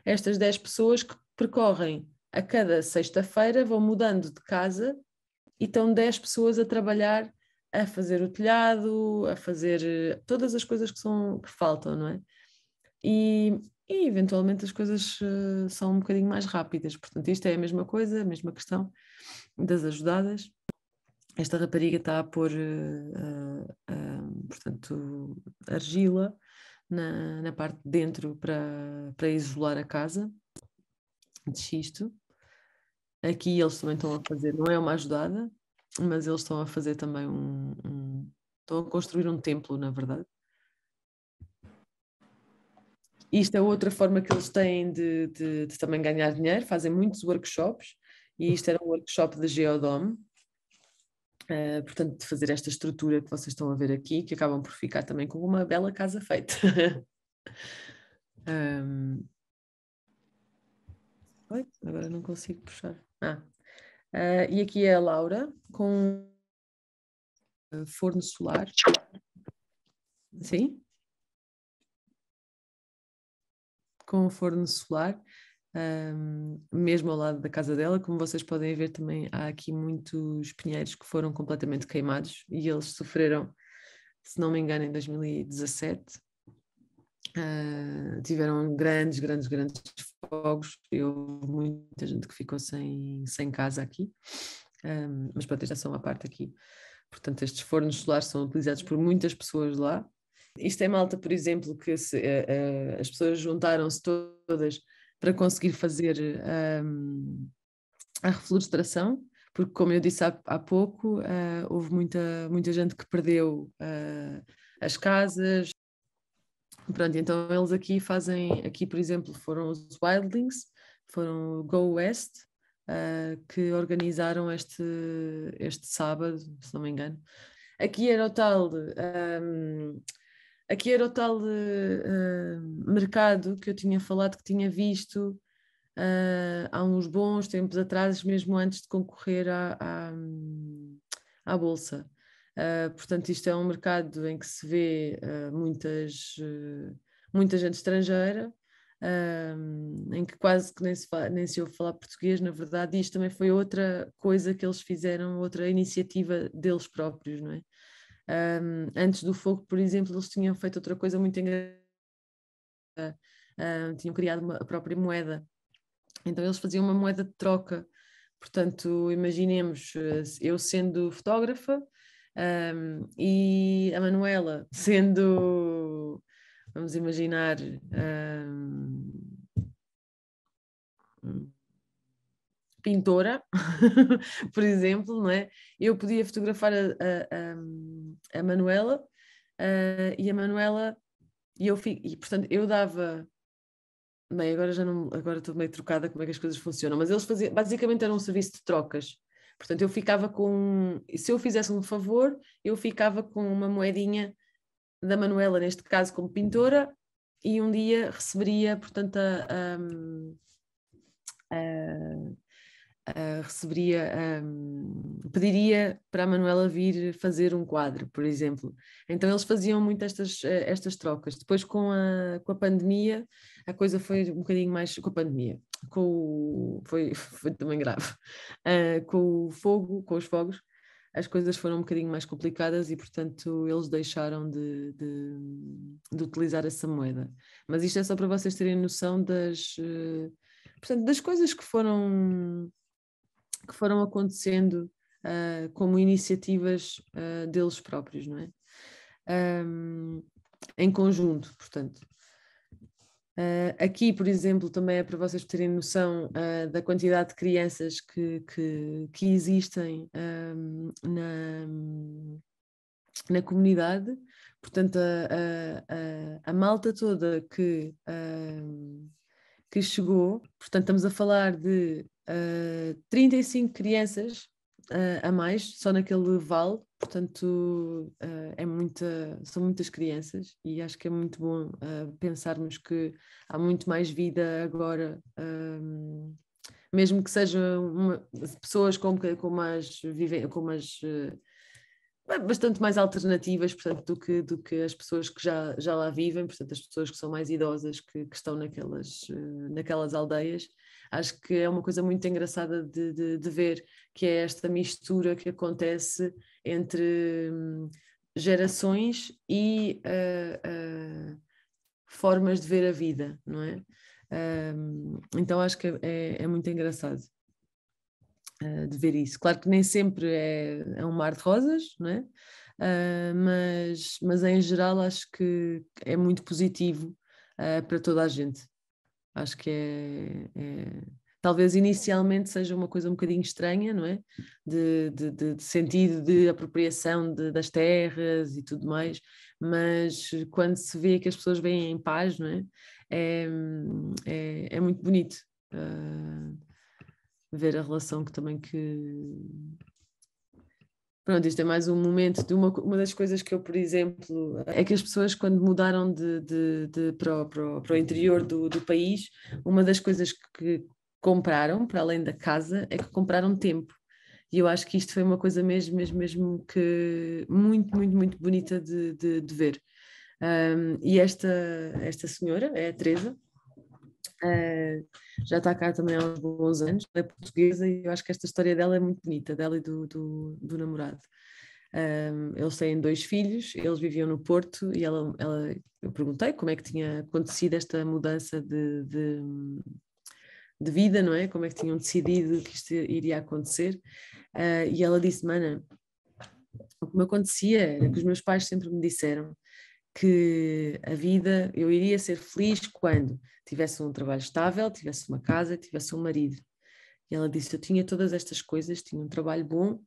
estas 10 pessoas que percorrem a cada sexta-feira, vão mudando de casa e estão 10 pessoas a trabalhar, a fazer o telhado, a fazer todas as coisas que faltam, não é? E eventualmente as coisas são um bocadinho mais rápidas. Portanto, isto é a mesma coisa, a mesma questão das ajudadas. Esta rapariga está a pôr, portanto, argila na parte de dentro para isolar a casa de xisto. Aqui eles também estão a fazer, não é uma ajudada, mas eles estão a fazer também estão a construir um templo, na verdade. Isto é outra forma que eles têm de também ganhar dinheiro, fazem muitos workshops, e isto era um workshop de Geodome, portanto, de fazer esta estrutura que vocês estão a ver aqui, que acabam por ficar também com uma bela casa feita. Agora não consigo puxar. E aqui é a Laura, com forno solar. Sim? Com o forno solar, mesmo ao lado da casa dela. Como vocês podem ver, também há aqui muitos pinheiros que foram completamente queimados e eles sofreram, se não me engano, em 2017. Tiveram grandes fogos e houve muita gente que ficou sem casa aqui, mas pronto, esta são a parte aqui. Portanto, estes fornos solares são utilizados por muitas pessoas lá. Isto é Malta, por exemplo, que as pessoas juntaram-se todas para conseguir fazer a reflorestação, porque, como eu disse há pouco, houve muita gente que perdeu as casas. Pronto, então eles aqui por exemplo, foram os Wildlings, foram o Go West, que organizaram este sábado, se não me engano. Aqui era o tal aqui era o tal mercado que eu tinha falado que tinha visto há uns bons tempos atrás, mesmo antes de concorrer à Bolsa. Portanto, isto é um mercado em que se vê muita gente estrangeira, em que quase que nem se ouve falar português, na verdade. Isto também foi outra coisa que eles fizeram, outra iniciativa deles próprios, não é? Antes do fogo, por exemplo, eles tinham feito outra coisa muito engraçada, tinham criado a própria moeda. Então eles faziam uma moeda de troca. Portanto, imaginemos, eu sendo fotógrafa, e a Manuela sendo, vamos imaginar, pintora, por exemplo, não é? Eu podia fotografar a Manuela, e a Manuela, e portanto eu dava. Bem, agora já não, agora estou meio trocada como é que as coisas funcionam, mas eles faziam, basicamente era um serviço de trocas. Portanto, eu ficava com, se eu fizesse um favor, eu ficava com uma moedinha da Manuela, neste caso como pintora, e um dia receberia, portanto, pediria para a Manuela vir fazer um quadro, por exemplo. Então eles faziam muito estas trocas. Depois com a pandemia, a coisa foi um bocadinho mais, com a pandemia, foi também grave, com o fogo, com os fogos, as coisas foram um bocadinho mais complicadas e, portanto, eles deixaram de utilizar essa moeda. Mas isto é só para vocês terem noção portanto, das coisas que foram acontecendo como iniciativas deles próprios, não é? Em conjunto, portanto. Aqui, por exemplo, também é para vocês terem noção da quantidade de crianças que existem na comunidade. Portanto, a malta toda que chegou, portanto, estamos a falar de 35 crianças a mais, só naquele vale, portanto são muitas crianças e acho que é muito bom pensarmos que há muito mais vida agora, mesmo que sejam pessoas com mais bastante mais alternativas, portanto, do que as pessoas que já lá vivem, portanto, as pessoas que são mais idosas que estão naquelas aldeias. Acho que é uma coisa muito engraçada de ver, que é esta mistura que acontece entre gerações e formas de ver a vida, não é? Então acho que é muito engraçado de ver isso. Claro que nem sempre é um mar de rosas, não é? Mas em geral acho que é muito positivo para toda a gente. Acho que talvez inicialmente seja uma coisa um bocadinho estranha, não é? De sentido de apropriação das terras e tudo mais, mas quando se vê que as pessoas vêm em paz, não é? É muito bonito ver a relação Pronto, isto é mais um momento de uma das coisas que eu, por exemplo, é que as pessoas quando mudaram para o interior do país, uma das coisas que compraram, para além da casa, é que compraram tempo. E eu acho que isto foi uma coisa mesmo que muito, muito, muito bonita de ver. E esta senhora, é a Teresa, já está cá também há uns bons anos, é portuguesa e eu acho que esta história dela é muito bonita, dela e do namorado. Eles têm 2 filhos, eles viviam no Porto e eu perguntei como é que tinha acontecido esta mudança de vida, não é? Como é que tinham decidido que isto iria acontecer, e ela disse: Mana, o que me acontecia era que os meus pais sempre me disseram que a vida, eu iria ser feliz quando tivesse um trabalho estável, tivesse uma casa, tivesse um marido. E ela disse, eu tinha todas estas coisas, tinha um trabalho bom,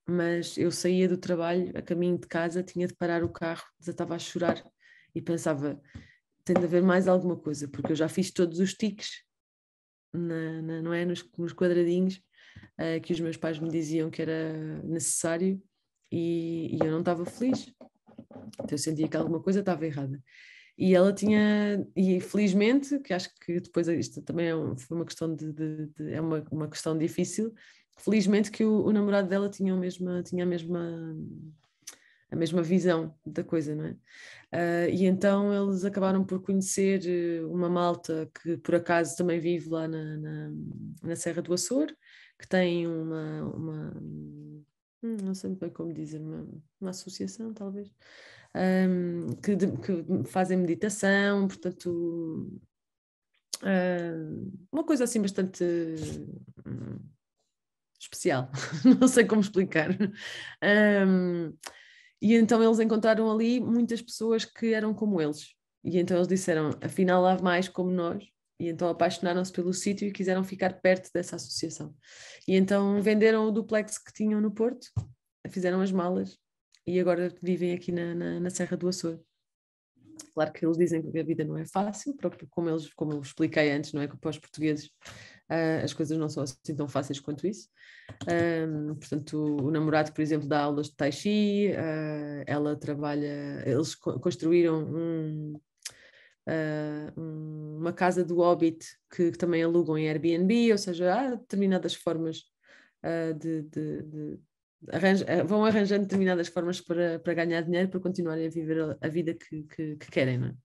mas eu saía do trabalho, a caminho de casa, tinha de parar o carro, já estava a chorar e pensava, tem de haver mais alguma coisa, porque eu já fiz todos os tiques, não é? Nos quadradinhos que os meus pais me diziam que era necessário e eu não estava feliz. Então eu sentia que alguma coisa estava errada. E ela tinha, e felizmente, que acho que depois isto também foi uma questão é uma questão difícil, felizmente que o namorado dela tinha a mesma visão da coisa, não é? E então eles acabaram por conhecer uma malta que por acaso também vive lá na Serra do Açor, que tem não sei muito bem como dizer, uma associação talvez, que fazem meditação, portanto uma coisa assim bastante especial, não sei como explicar. E então eles encontraram ali muitas pessoas que eram como eles. E então eles disseram, afinal há mais como nós. E então apaixonaram-se pelo sítio e quiseram ficar perto dessa associação. E então venderam o duplex que tinham no Porto, fizeram as malas e agora vivem aqui na Serra do Açor. Claro que eles dizem que a vida não é fácil, como eu expliquei antes, não é que para os portugueses as coisas não são assim tão fáceis quanto isso. Portanto, o namorado, por exemplo, dá aulas de Tai Chi, ela trabalha, eles construíram uma casa do Hobbit que também alugam em Airbnb, ou seja, há determinadas formas vão arranjando determinadas formas para ganhar dinheiro, para continuarem a viver a vida que querem, não é?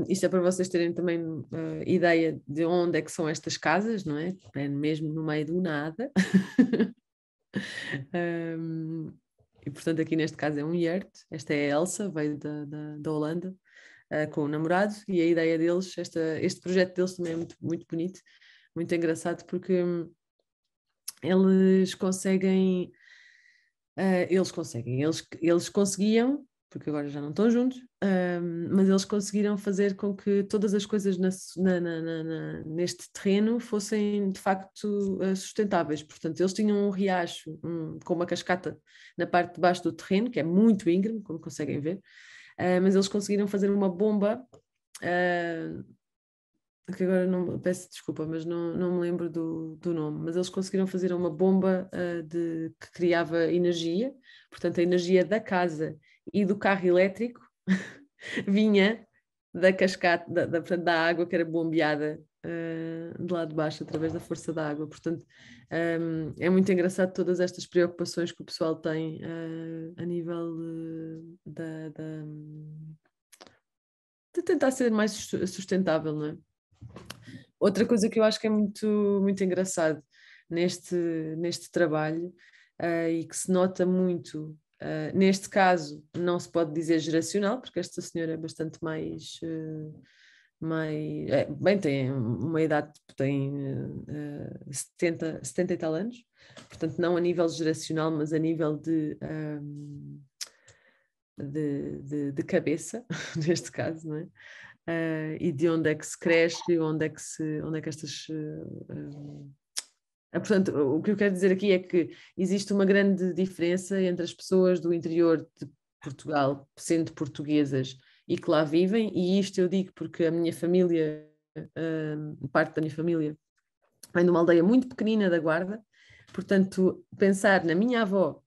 Isto é para vocês terem também ideia de onde é que são estas casas, não é? É mesmo no meio do nada. E portanto aqui neste caso é um yurt. Esta é a Elsa, veio da Holanda com o namorado, e a ideia deles, este projeto deles também é muito, muito bonito, muito engraçado, porque eles conseguem, eles conseguiam, porque agora já não estão juntos, mas eles conseguiram fazer com que todas as coisas neste terreno fossem de facto sustentáveis. Portanto, eles tinham um riacho com uma cascata na parte de baixo do terreno, que é muito íngreme, como conseguem ver, mas eles conseguiram fazer uma bomba, que agora não, peço desculpa, mas não me lembro do nome, mas eles conseguiram fazer uma bomba que criava energia, portanto a energia da casa e do carro elétrico vinha da cascata, portanto, da água que era bombeada de lá de baixo através da força da água. Portanto, é muito engraçado todas estas preocupações que o pessoal tem a nível de tentar ser mais sustentável, não é? Outra coisa que eu acho que é muito, muito engraçado neste trabalho e que se nota muito, neste caso não se pode dizer geracional, porque esta senhora é bastante mais bem, tem uma idade, tem 70 e tal anos, portanto não a nível geracional, mas a nível de cabeça, neste caso, não é? E de onde é que se cresce, onde é que estas... portanto, o que eu quero dizer aqui é que existe uma grande diferença entre as pessoas do interior de Portugal, sendo portuguesas e que lá vivem, e isto eu digo porque a minha família, parte da minha família, vem de uma aldeia muito pequenina da Guarda, portanto, pensar na minha avó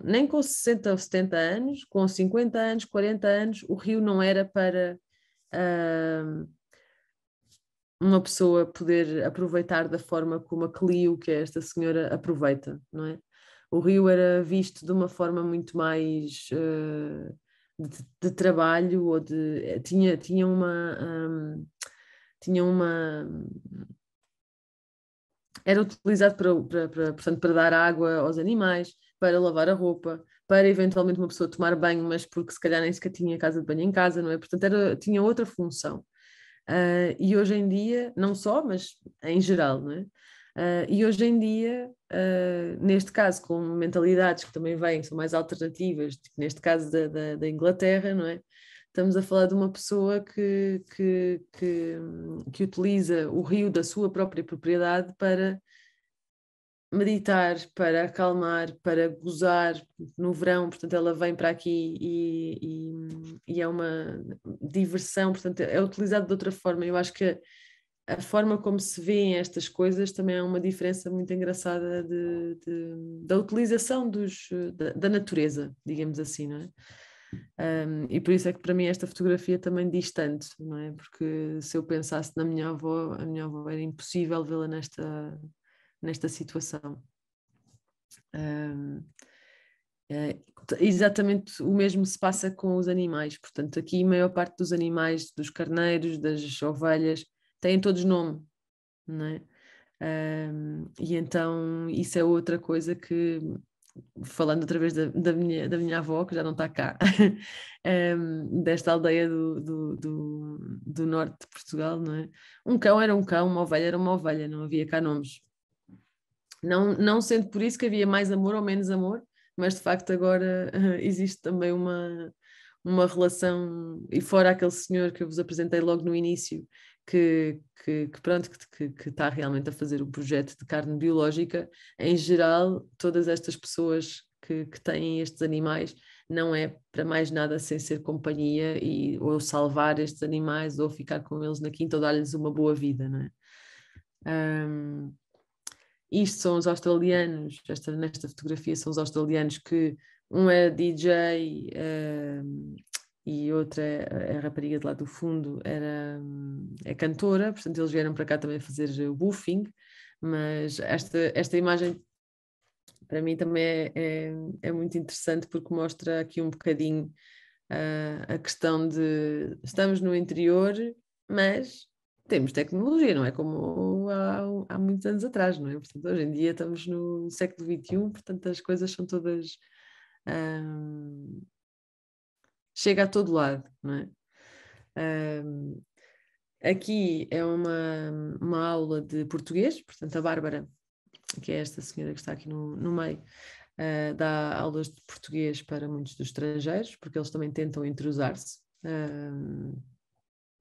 nem com 60 ou 70 anos, com 50 anos, 40 anos, o rio não era para uma pessoa poder aproveitar da forma como a Clio, que é esta senhora, aproveita, não é? O rio era visto de uma forma muito mais de trabalho, ou tinha uma era utilizado portanto, para dar água aos animais, para lavar a roupa, para eventualmente uma pessoa tomar banho, mas porque se calhar nem sequer tinha casa de banho em casa, não é? Portanto, tinha outra função. E hoje em dia, não só, mas em geral, não é? E hoje em dia, neste caso, com mentalidades que também vêm, que são mais alternativas, tipo neste caso da Inglaterra, não é? Estamos a falar de uma pessoa que utiliza o rio da sua própria propriedade para meditar, para acalmar, para gozar no verão. Portanto, ela vem para aqui e é uma diversão, portanto, é utilizado de outra forma. Eu acho que a forma como se vêem estas coisas também é uma diferença muito engraçada da utilização da natureza, digamos assim, não é? E por isso é que para mim esta fotografia também diz tanto, não é? Porque se eu pensasse na minha avó, a minha avó era impossível vê-la nesta situação. Exatamente o mesmo se passa com os animais, portanto aqui a maior parte dos animais, dos carneiros, das ovelhas, têm todos nome, não é? E então isso é outra coisa que, falando outra vez da minha avó, que já não está cá, desta aldeia do norte de Portugal, não é? Um cão era um cão, uma ovelha era uma ovelha, não havia cá nomes. Não sendo por isso que havia mais amor ou menos amor, mas de facto agora existe também uma relação, e fora aquele senhor que eu vos apresentei logo no início, que está realmente a fazer o projeto de carne biológica, em geral, todas estas pessoas que têm estes animais, não é para mais nada sem ser companhia ou salvar estes animais ou ficar com eles na quinta ou dar-lhes uma boa vida, não é? Isto são os australianos, nesta fotografia são os australianos que um é DJ e outra é a rapariga de lá do fundo é cantora, portanto eles vieram para cá também fazer o woofing, mas esta imagem para mim também é muito interessante porque mostra aqui um bocadinho a questão de estamos no interior, mas temos tecnologia, não é como há muitos anos atrás, não é? Portanto, hoje em dia estamos no século XXI, portanto as coisas são todas... chega a todo lado, não é? Aqui é uma aula de português, portanto a Bárbara, que é esta senhora que está aqui no meio, dá aulas de português para muitos dos estrangeiros, porque eles também tentam entrosar-se.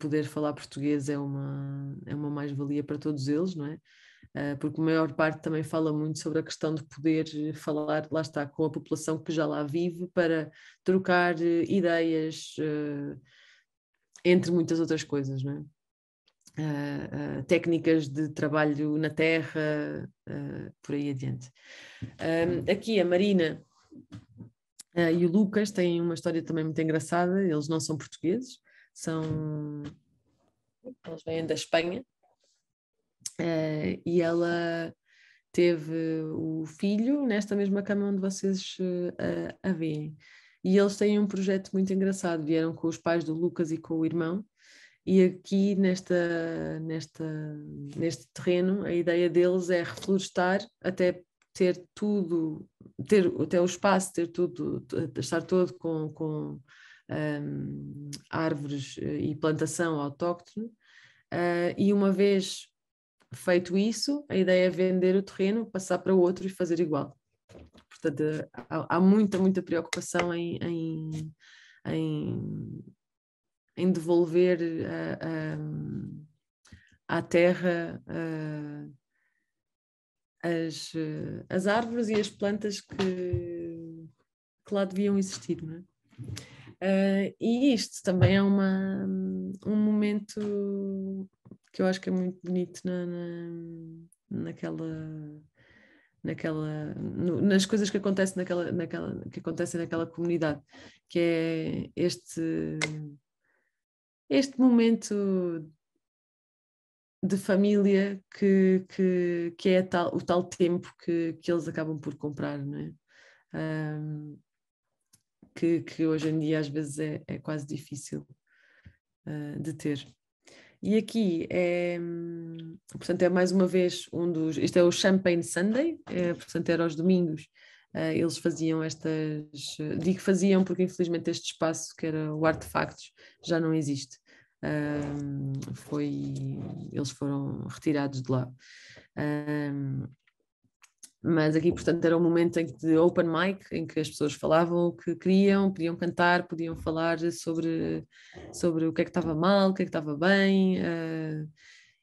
Poder falar português é uma mais-valia para todos eles, não é? Porque a maior parte também fala muito sobre a questão de poder falar, lá está, com a população que já lá vive, para trocar ideias, entre muitas outras coisas, não é? Técnicas de trabalho na terra, por aí adiante. Aqui a Marina e o Lucas têm uma história também muito engraçada, eles não são portugueses, eles vêm da Espanha, e ela teve o filho nesta mesma cama onde vocês a veem. E eles têm um projeto muito engraçado, vieram com os pais do Lucas e com o irmão, e aqui neste terreno a ideia deles é reflorestar até ter tudo, até o espaço, ter tudo, estar todo com árvores e plantação autóctone, e uma vez feito isso, a ideia é vender o terreno, passar para outro e fazer igual. Portanto, há muita preocupação em devolver à terra as árvores e as plantas que lá deviam existir, não é? E isto também é um momento que eu acho que é muito bonito nas coisas que acontecem naquela comunidade, que é este momento de família que é o tal tempo que eles acabam por comprar, não é? Que hoje em dia às vezes é quase difícil de ter. E aqui portanto, é mais uma vez isto é o Champagne Sunday, portanto era aos domingos, eles faziam digo faziam porque infelizmente este espaço que era o Artefactos já não existe, eles foram retirados de lá. Mas aqui, portanto, era um momento de open mic, em que as pessoas falavam o que queriam, podiam cantar, podiam falar sobre o que é que estava mal, o que é que estava bem,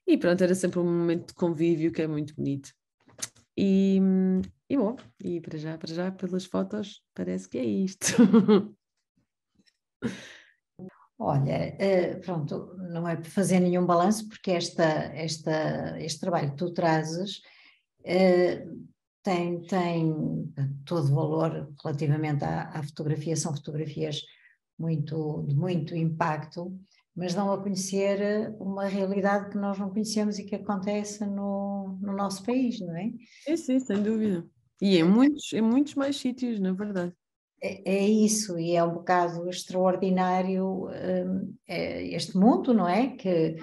e pronto, era sempre um momento de convívio que é muito bonito. E bom, e para já, pelas fotos, parece que é isto. Olha, pronto, não é para fazer nenhum balanço, porque este trabalho que tu trazes tem todo valor relativamente à fotografia, são fotografias de muito impacto, mas dão a conhecer uma realidade que nós não conhecemos e que acontece no nosso país, não é? Sim, sem dúvida. E em muitos mais sítios, na verdade. É isso, e é um bocado extraordinário este mundo, não é? Que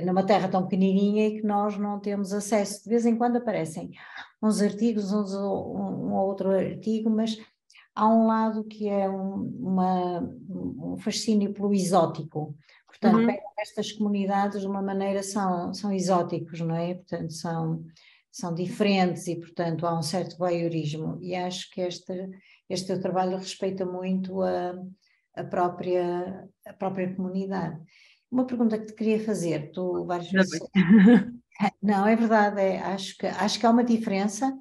numa terra tão pequenininha e que nós não temos acesso. De vez em quando aparecem uns artigos, um ou outro artigo, mas há um lado que é um fascínio pelo exótico. Portanto, pegam estas comunidades de uma maneira, são exóticos, não é? Portanto, são diferentes e, portanto, há um certo voyeurismo. E acho que este teu trabalho respeita muito a própria comunidade. Uma pergunta que te queria fazer, tu várias vezes... Não, é verdade, acho que há uma diferença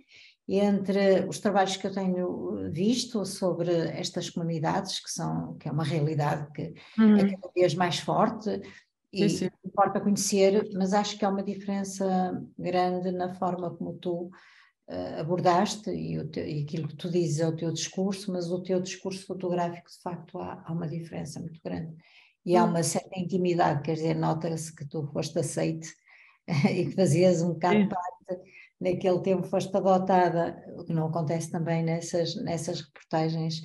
entre os trabalhos que eu tenho visto sobre estas comunidades, que é uma realidade que é cada vez mais forte e importa conhecer, mas acho que há uma diferença grande na forma como tu abordaste e aquilo que tu dizes é o teu discurso, mas o teu discurso fotográfico, de facto, há uma diferença muito grande. E há uma certa intimidade, quer dizer, nota-se que tu foste aceite e que fazias um bocado parte, naquele tempo foste adotada, o que não acontece também nessas reportagens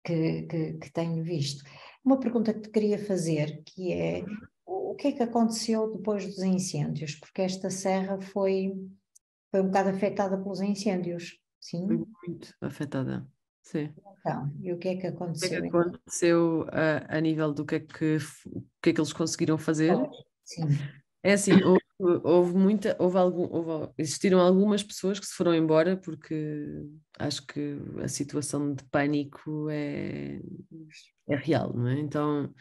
que tenho visto. Uma pergunta que te queria fazer, que é, o que é que aconteceu depois dos incêndios? Porque esta serra foi um bocado afetada pelos incêndios, sim? Foi muito afetada, sim. Então, e o que é que O que é aconteceu? que aconteceu a nível do que é que eles conseguiram fazer? Sim. É assim, existiram algumas pessoas que se foram embora porque acho que a situação de pânico é real, não é? Então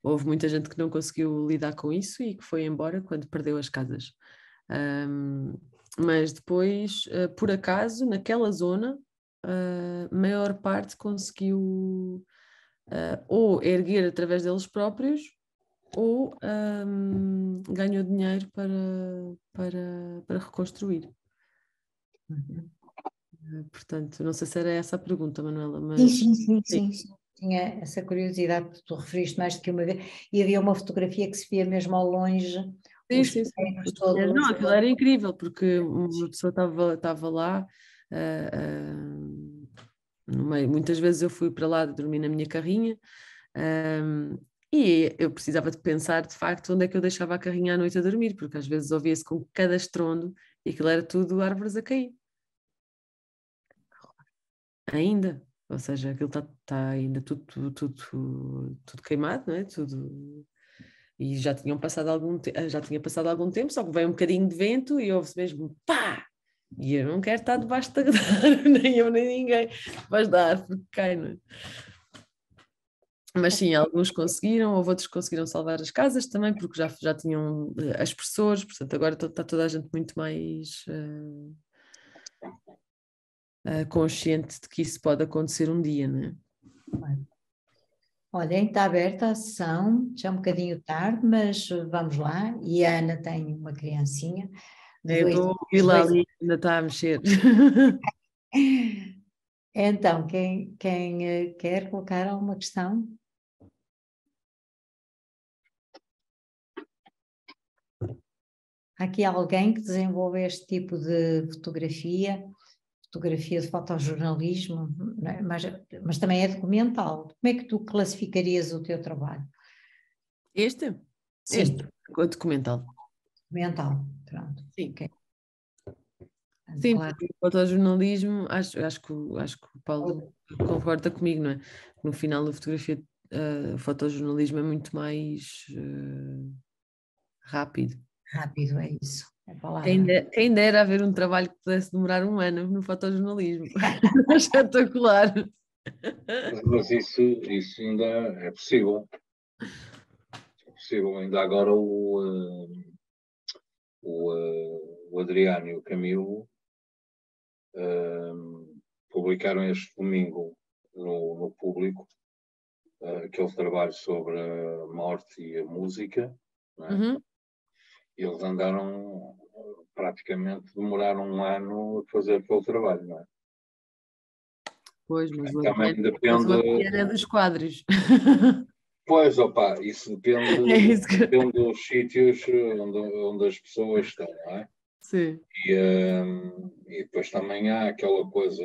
houve muita gente que não conseguiu lidar com isso e que foi embora quando perdeu as casas. Mas depois, por acaso, naquela zona, a maior parte conseguiu ou erguer através deles próprios ou ganhou dinheiro para reconstruir. Portanto, não sei se era essa a pergunta, Manuela, mas... Sim. Tinha essa curiosidade que tu referiste mais do que uma vez, e havia uma fotografia que se via mesmo ao longe, os Sim. pinheiros todos. Não, aquilo era incrível, porque uma pessoa estava lá, no meio. Muitas vezes eu fui para lá dormir na minha carrinha, e eu precisava de pensar, de facto, onde é que eu deixava a carrinha à noite a dormir, porque às vezes ouvia-se com cada estrondo e aquilo era tudo árvores a cair. Ainda, ou seja, aquilo está ainda tudo queimado, não é? Tudo... E já tinha passado algum tempo, só que veio um bocadinho de vento e houve-se mesmo pá! E eu não quero estar debaixo da árvore, nem eu nem ninguém, debaixo da árvore, porque cai, não é? Mas sim, alguns conseguiram, houve outros que conseguiram salvar as casas também, porque já tinham as pessoas, portanto agora está toda a gente muito mais consciente de que isso pode acontecer um dia, não é? Olha, está aberta a sessão, já é um bocadinho tarde, mas vamos lá. E a Ana tem uma criancinha de Eu estou a ouvir lá ali, ainda está a mexer. Então, quem quer colocar alguma questão? Há aqui alguém que desenvolve este tipo de fotografia de fotojornalismo, não é? mas também é documental. Como é que tu classificarias o teu trabalho? Este? Sim. Este, documental. Documental, pronto. Sim. Okay. Sim, Claro. porque o fotojornalismo, acho que o Paulo concorda comigo, não é? No final da fotografia, o fotojornalismo é muito mais rápido. Rápido, é isso. É a palavra. Quem dera haver um trabalho que pudesse demorar um ano no fotojornalismo. Espetacular. Mas isso ainda é possível. É possível. Ainda agora o Adriano e o Camilo publicaram este domingo no Público aquele trabalho sobre a morte e a música, não é? Uhum. Eles andaram, praticamente, demoraram um ano a fazer aquele trabalho, não é? Pois, mas o Também Adriano é dos quadros. Pois, opa, isso depende, É isso que... depende dos sítios onde as pessoas estão, não é? Sim. E depois também há aquela coisa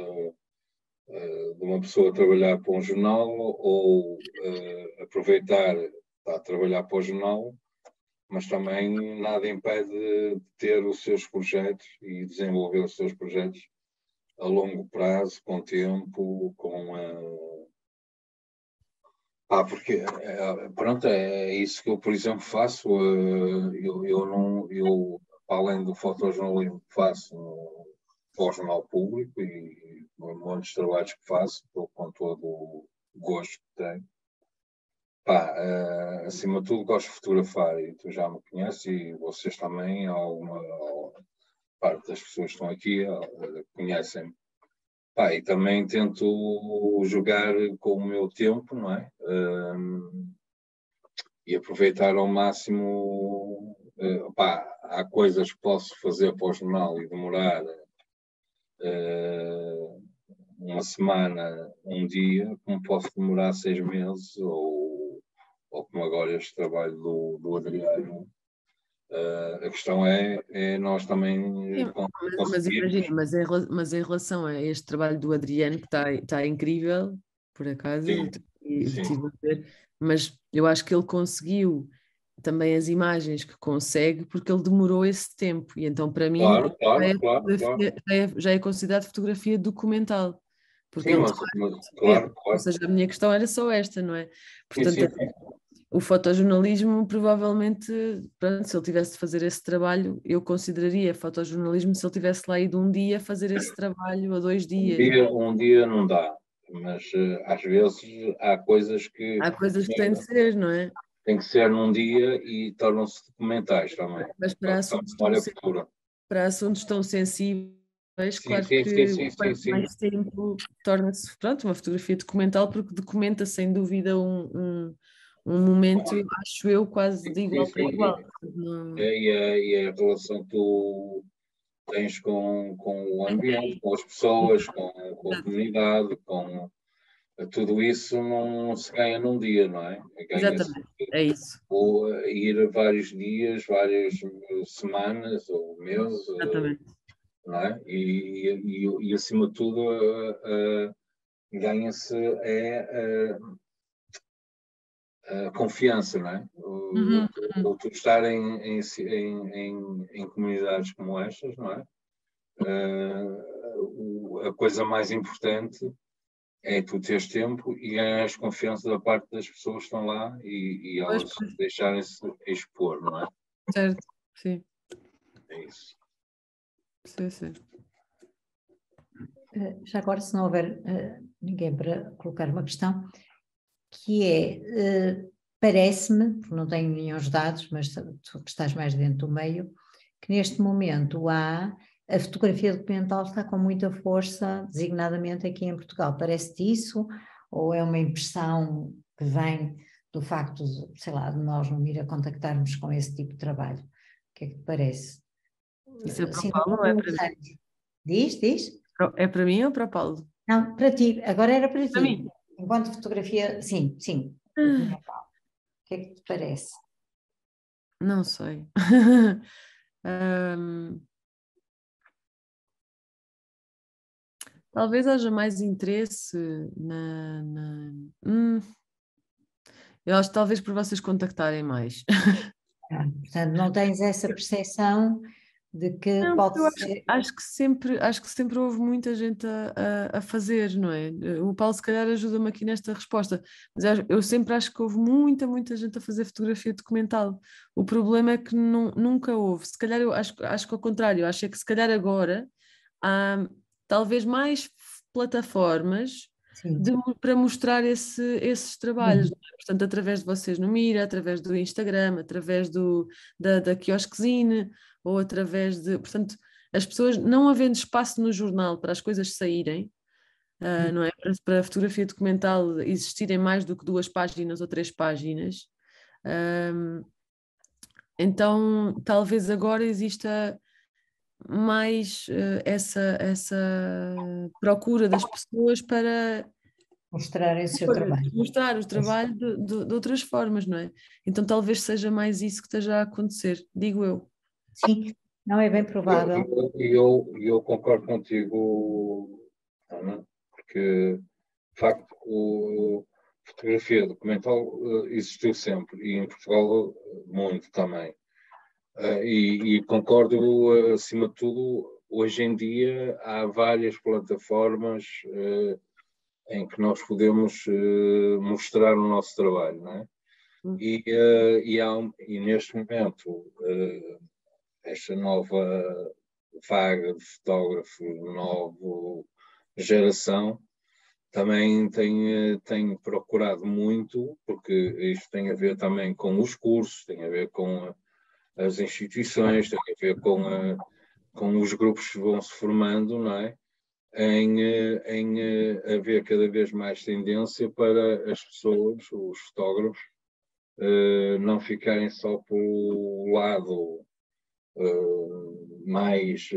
de uma pessoa trabalhar para um jornal ou aproveitar para trabalhar para o jornal, mas também nada impede de ter os seus projetos e desenvolver os seus projetos a longo prazo, com tempo, porque pronto, é isso que eu, por exemplo, faço. Eu para além do fotojornalismo que faço para o jornal público e muitos trabalhos que faço, com todo o gosto que tenho. Acima de tudo gosto de fotografar e tu já me conheces e vocês também, alguma parte das pessoas que estão aqui conhecem-me. E também tento jogar com o meu tempo, não é? E aproveitar ao máximo. Há coisas que posso fazer para o jornal e demorar uma semana, um dia, como posso demorar 6 meses, ou como agora este trabalho do Adriano. A questão é nós também mas imagina, mas em relação a este trabalho do Adriano, que está incrível, por acaso, estive a ver, mas eu acho que ele conseguiu também as imagens que consegue, porque ele demorou esse tempo, e então para mim claro. Já é considerado fotografia documental, porque Sim, ele claro. Ou seja, a minha questão era só esta, não é? Portanto, sim. O fotojornalismo, provavelmente, pronto, se ele tivesse de fazer esse trabalho, eu consideraria fotojornalismo se ele tivesse lá ido um dia fazer esse trabalho, ou 2 dias. Um dia não dá, mas às vezes há coisas que Há coisas que têm de ser, não é? tem que ser num dia e tornam-se documentais também. Mas para assuntos tão sensíveis, claro que quanto mais tempo torna-se, pronto, uma fotografia documental, porque documenta sem dúvida um momento, acho eu, quase de igual para igual. E a relação que tu tens com o ambiente, com as pessoas, com a comunidade, com tudo isso não se ganha num dia, não é? Exatamente, é isso. Ou ir vários dias, várias semanas ou meses, não é? E acima de tudo ganha-se a confiança, não é? Tu estar em comunidades como estas, não é? A coisa mais importante é tu teres tempo e ganhas confiança da parte das pessoas que estão lá e elas deixarem-se expor, não é? Certo, sim. É isso. Sim. Já agora, se não houver ninguém para colocar uma questão, que é, parece-me, porque não tenho nenhum dados, mas tu que estás mais dentro do meio, que neste momento a fotografia documental está com muita força, designadamente aqui em Portugal. Parece-te isso? Ou é uma impressão que vem do facto de, sei lá, de nós no Mira contactarmos com esse tipo de trabalho? O que é que te parece? Isso é para o Paulo ou é para mim? Diz? É para mim ou para o Paulo? Não, para ti. Agora era para ti. Para mim. Enquanto fotografia, sim. O que é que te parece? Não sei. Talvez haja mais interesse eu acho que talvez por vocês contactarem mais. Portanto, não tens essa percepção de que não, pode ser... Acho que sempre houve muita gente a fazer, não é? O Paulo se calhar ajuda-me aqui nesta resposta, mas eu sempre acho que houve muita gente a fazer fotografia documental. O problema é que nunca houve. Se calhar eu acho que ao contrário, acho que se calhar agora há talvez mais plataformas para mostrar esses trabalhos, portanto, através de vocês no Mira, através do Instagram, através da Quiosquezine, ou através de... Portanto, as pessoas, não havendo espaço no jornal para as coisas saírem, não é? Para a fotografia documental existirem mais do que 2 páginas ou 3 páginas. Então, talvez agora exista mais essa procura das pessoas para Mostrarem o seu trabalho. mostrar o trabalho de outras formas, não é? Então talvez seja mais isso que esteja a acontecer, digo eu. Sim, não é bem provável. Eu concordo contigo, Ana, porque, de facto, a fotografia documental existiu sempre, e em Portugal muito também. E concordo, acima de tudo, hoje em dia há várias plataformas em que nós podemos mostrar o nosso trabalho, não é? E neste momento, esta nova vaga de fotógrafos, nova geração, também tem procurado muito, porque isto tem a ver também com os cursos, tem a ver com as instituições, tem a ver com os grupos que vão se formando, não é? Em haver cada vez mais tendência para as pessoas, os fotógrafos, não ficarem só pelo lado mais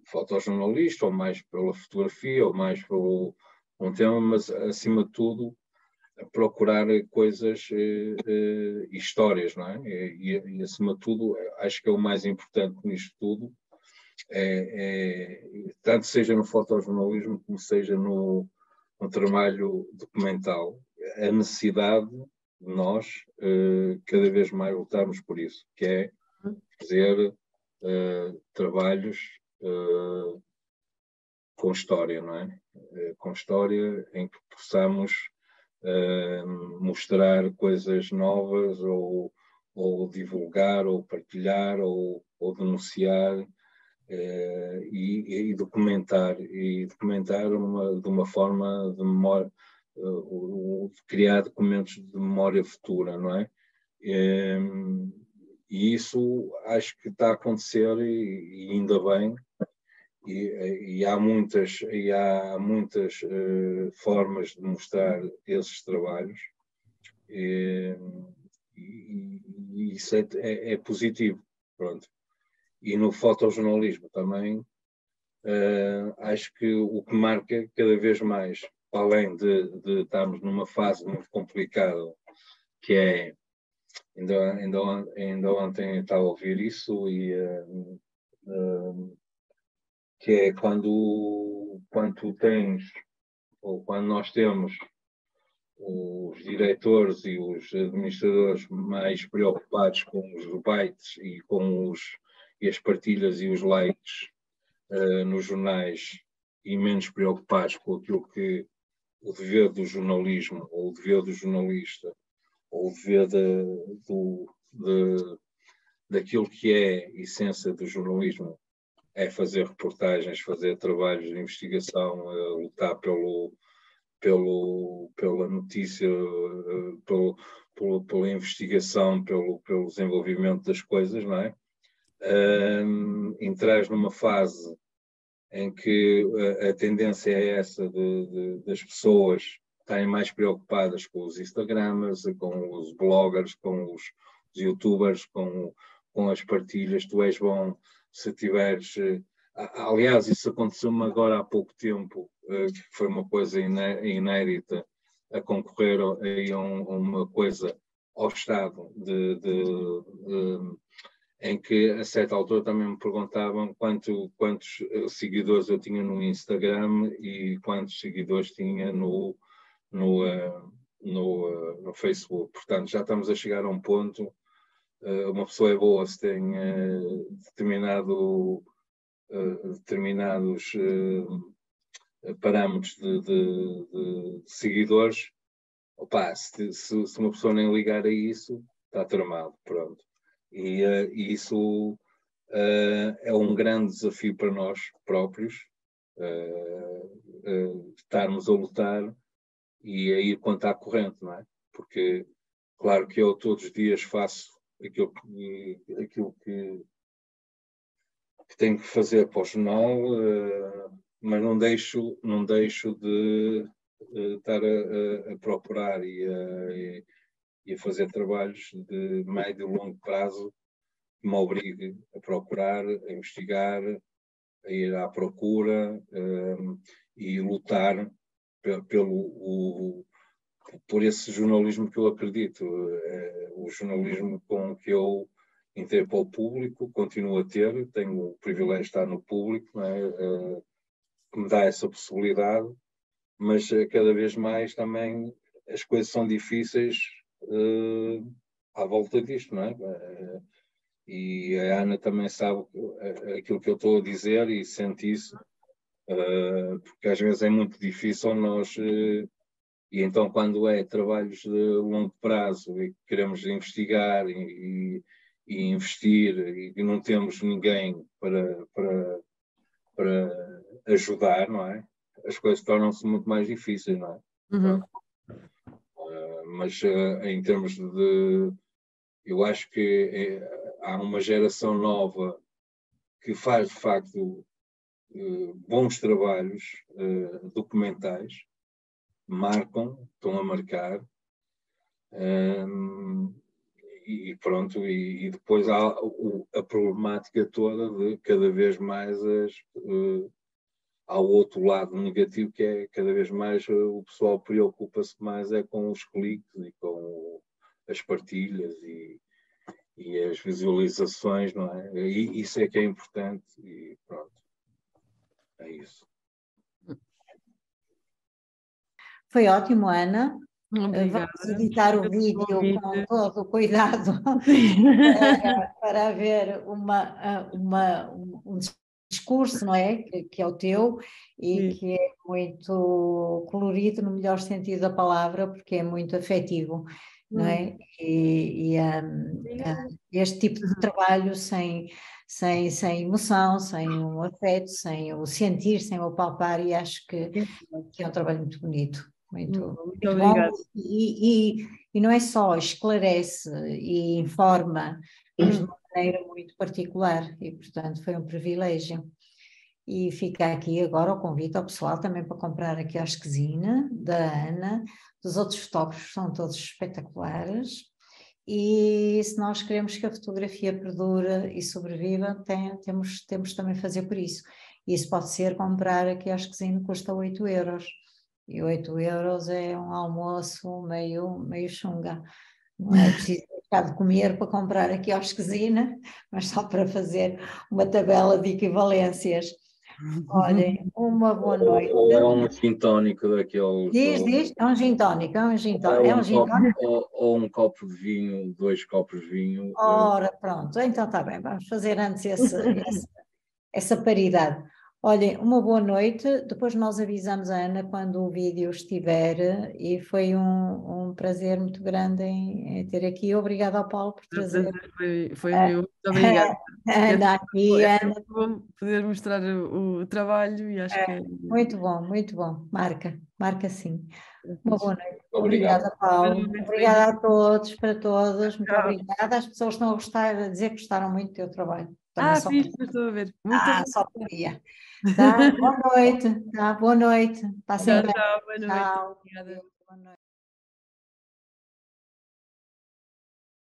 fotojornalista, ou mais pela fotografia, ou mais pelo um tema, mas acima de tudo procurar coisas, histórias, não é? E acima de tudo, acho que é o mais importante nisto tudo, tanto seja no fotojornalismo como seja no trabalho documental, a necessidade de nós cada vez mais lutarmos por isso, que é fazer trabalhos com história, não é? Com história em que possamos mostrar coisas novas, ou divulgar, ou partilhar, ou denunciar, e documentar de uma forma de memória, criar documentos de memória futura, não é? E isso acho que está a acontecer, e ainda bem, e há muitas formas de mostrar esses trabalhos, e isso é positivo, pronto. E no fotojornalismo também, acho que o que marca cada vez mais, além de estarmos numa fase muito complicada, que é, ainda ontem estava a ouvir isso, que é quando tu tens, ou quando nós temos os diretores e os administradores mais preocupados com os bytes e as partilhas e os likes nos jornais, e menos preocupados com aquilo que o dever do jornalismo, ou o dever do jornalista, ou o dever daquilo que é a essência do jornalismo, é fazer reportagens, fazer trabalhos de investigação, lutar pela notícia, pela investigação, pelo desenvolvimento das coisas, não é? Entras numa fase em que a tendência é essa das pessoas estarem mais preocupadas com os Instagramers, com os bloggers, com os YouTubers, com as partilhas. Tu és bom se tiveres... Aliás, isso aconteceu-me agora há pouco tempo, que foi uma coisa inédita, a concorrer a uma coisa ao Estado, em que a certa altura também me perguntavam quantos seguidores eu tinha no Instagram e quantos seguidores tinha no Facebook. Portanto, já estamos a chegar a um ponto, uma pessoa é boa se tem determinados parâmetros de seguidores. Opa, se uma pessoa nem ligar a isso, está tramado, pronto. E isso é um grande desafio para nós próprios, estarmos a lutar e a ir contra a corrente, não é? Porque, claro que eu todos os dias faço aquilo que tenho que fazer para o jornal, mas não não deixo de estar a procurar e a fazer trabalhos de médio e longo prazo que me obrigue a procurar, a investigar, a ir à procura e lutar por esse jornalismo que eu acredito. O jornalismo com que eu entrei para o público, continuo a ter, tenho o privilégio de estar no público, não é? Que me dá essa possibilidade, mas cada vez mais também as coisas são difíceis à volta disto, não é? E a Ana também sabe aquilo que eu estou a dizer e sente isso, porque às vezes é muito difícil nós, e então quando é trabalhos de longo prazo e queremos investigar e investir e não temos ninguém para ajudar, não é? As coisas tornam-se muito mais difíceis, não é? Uhum. Mas em termos de... Eu acho que há uma geração nova que faz, de facto, bons trabalhos documentais, estão a marcar, e pronto, e depois há a problemática toda de cada vez mais há o outro lado negativo, que é cada vez mais o pessoal preocupa-se mais com os cliques e com as partilhas e as visualizações, não é? E isso é que é importante e pronto, é isso. Foi ótimo, Ana. Obrigada. Vamos editar o vídeo com todo o cuidado para haver um discurso, não é? Que é o teu e que é muito colorido no melhor sentido da palavra, porque é muito afetivo, não é? E este tipo de trabalho sem emoção, sem o afeto, sem o sentir, sem o palpar, e acho que é um trabalho muito bonito. Muito obrigada. Bom. E não é só esclarece e informa, mas de uma maneira muito particular, e portanto foi um privilégio. E fica aqui agora o convite ao pessoal também para comprar a quiosquezina da Ana, dos outros fotógrafos são todos espetaculares, e se nós queremos que a fotografia perdure e sobreviva, temos também de fazer por isso. Isso pode ser comprar a quiosquezina, custa 8 euros. E 8 euros é um almoço meio chunga. Não é preciso deixar de comer para comprar a quiosquezina, mas só para fazer uma tabela de equivalências. Olhem, uma boa noite. Ou é um gin tónico daqueles... Diz, é um gin tónico, Ou um copo de vinho, 2 copos de vinho. Ora, pronto, então está bem, vamos fazer antes essa paridade. Olhem, uma boa noite, depois nós avisamos a Ana quando o vídeo estiver, e foi um prazer muito grande em ter aqui. Obrigada ao Paulo por trazer. Foi meu, muito obrigada. Ana aqui, Ana. Bom poder mostrar o trabalho e acho que é... Muito bom, marca sim. Uma boa noite. Obrigado. Obrigada, Paulo. Obrigada a todos, para todos, muito obrigada. As pessoas estão a dizer que gostaram muito do teu trabalho. Fiz, estou a ver. Só podia. Tá, boa noite. Passem bem. Tchau, boa noite. Tchau. Obrigada.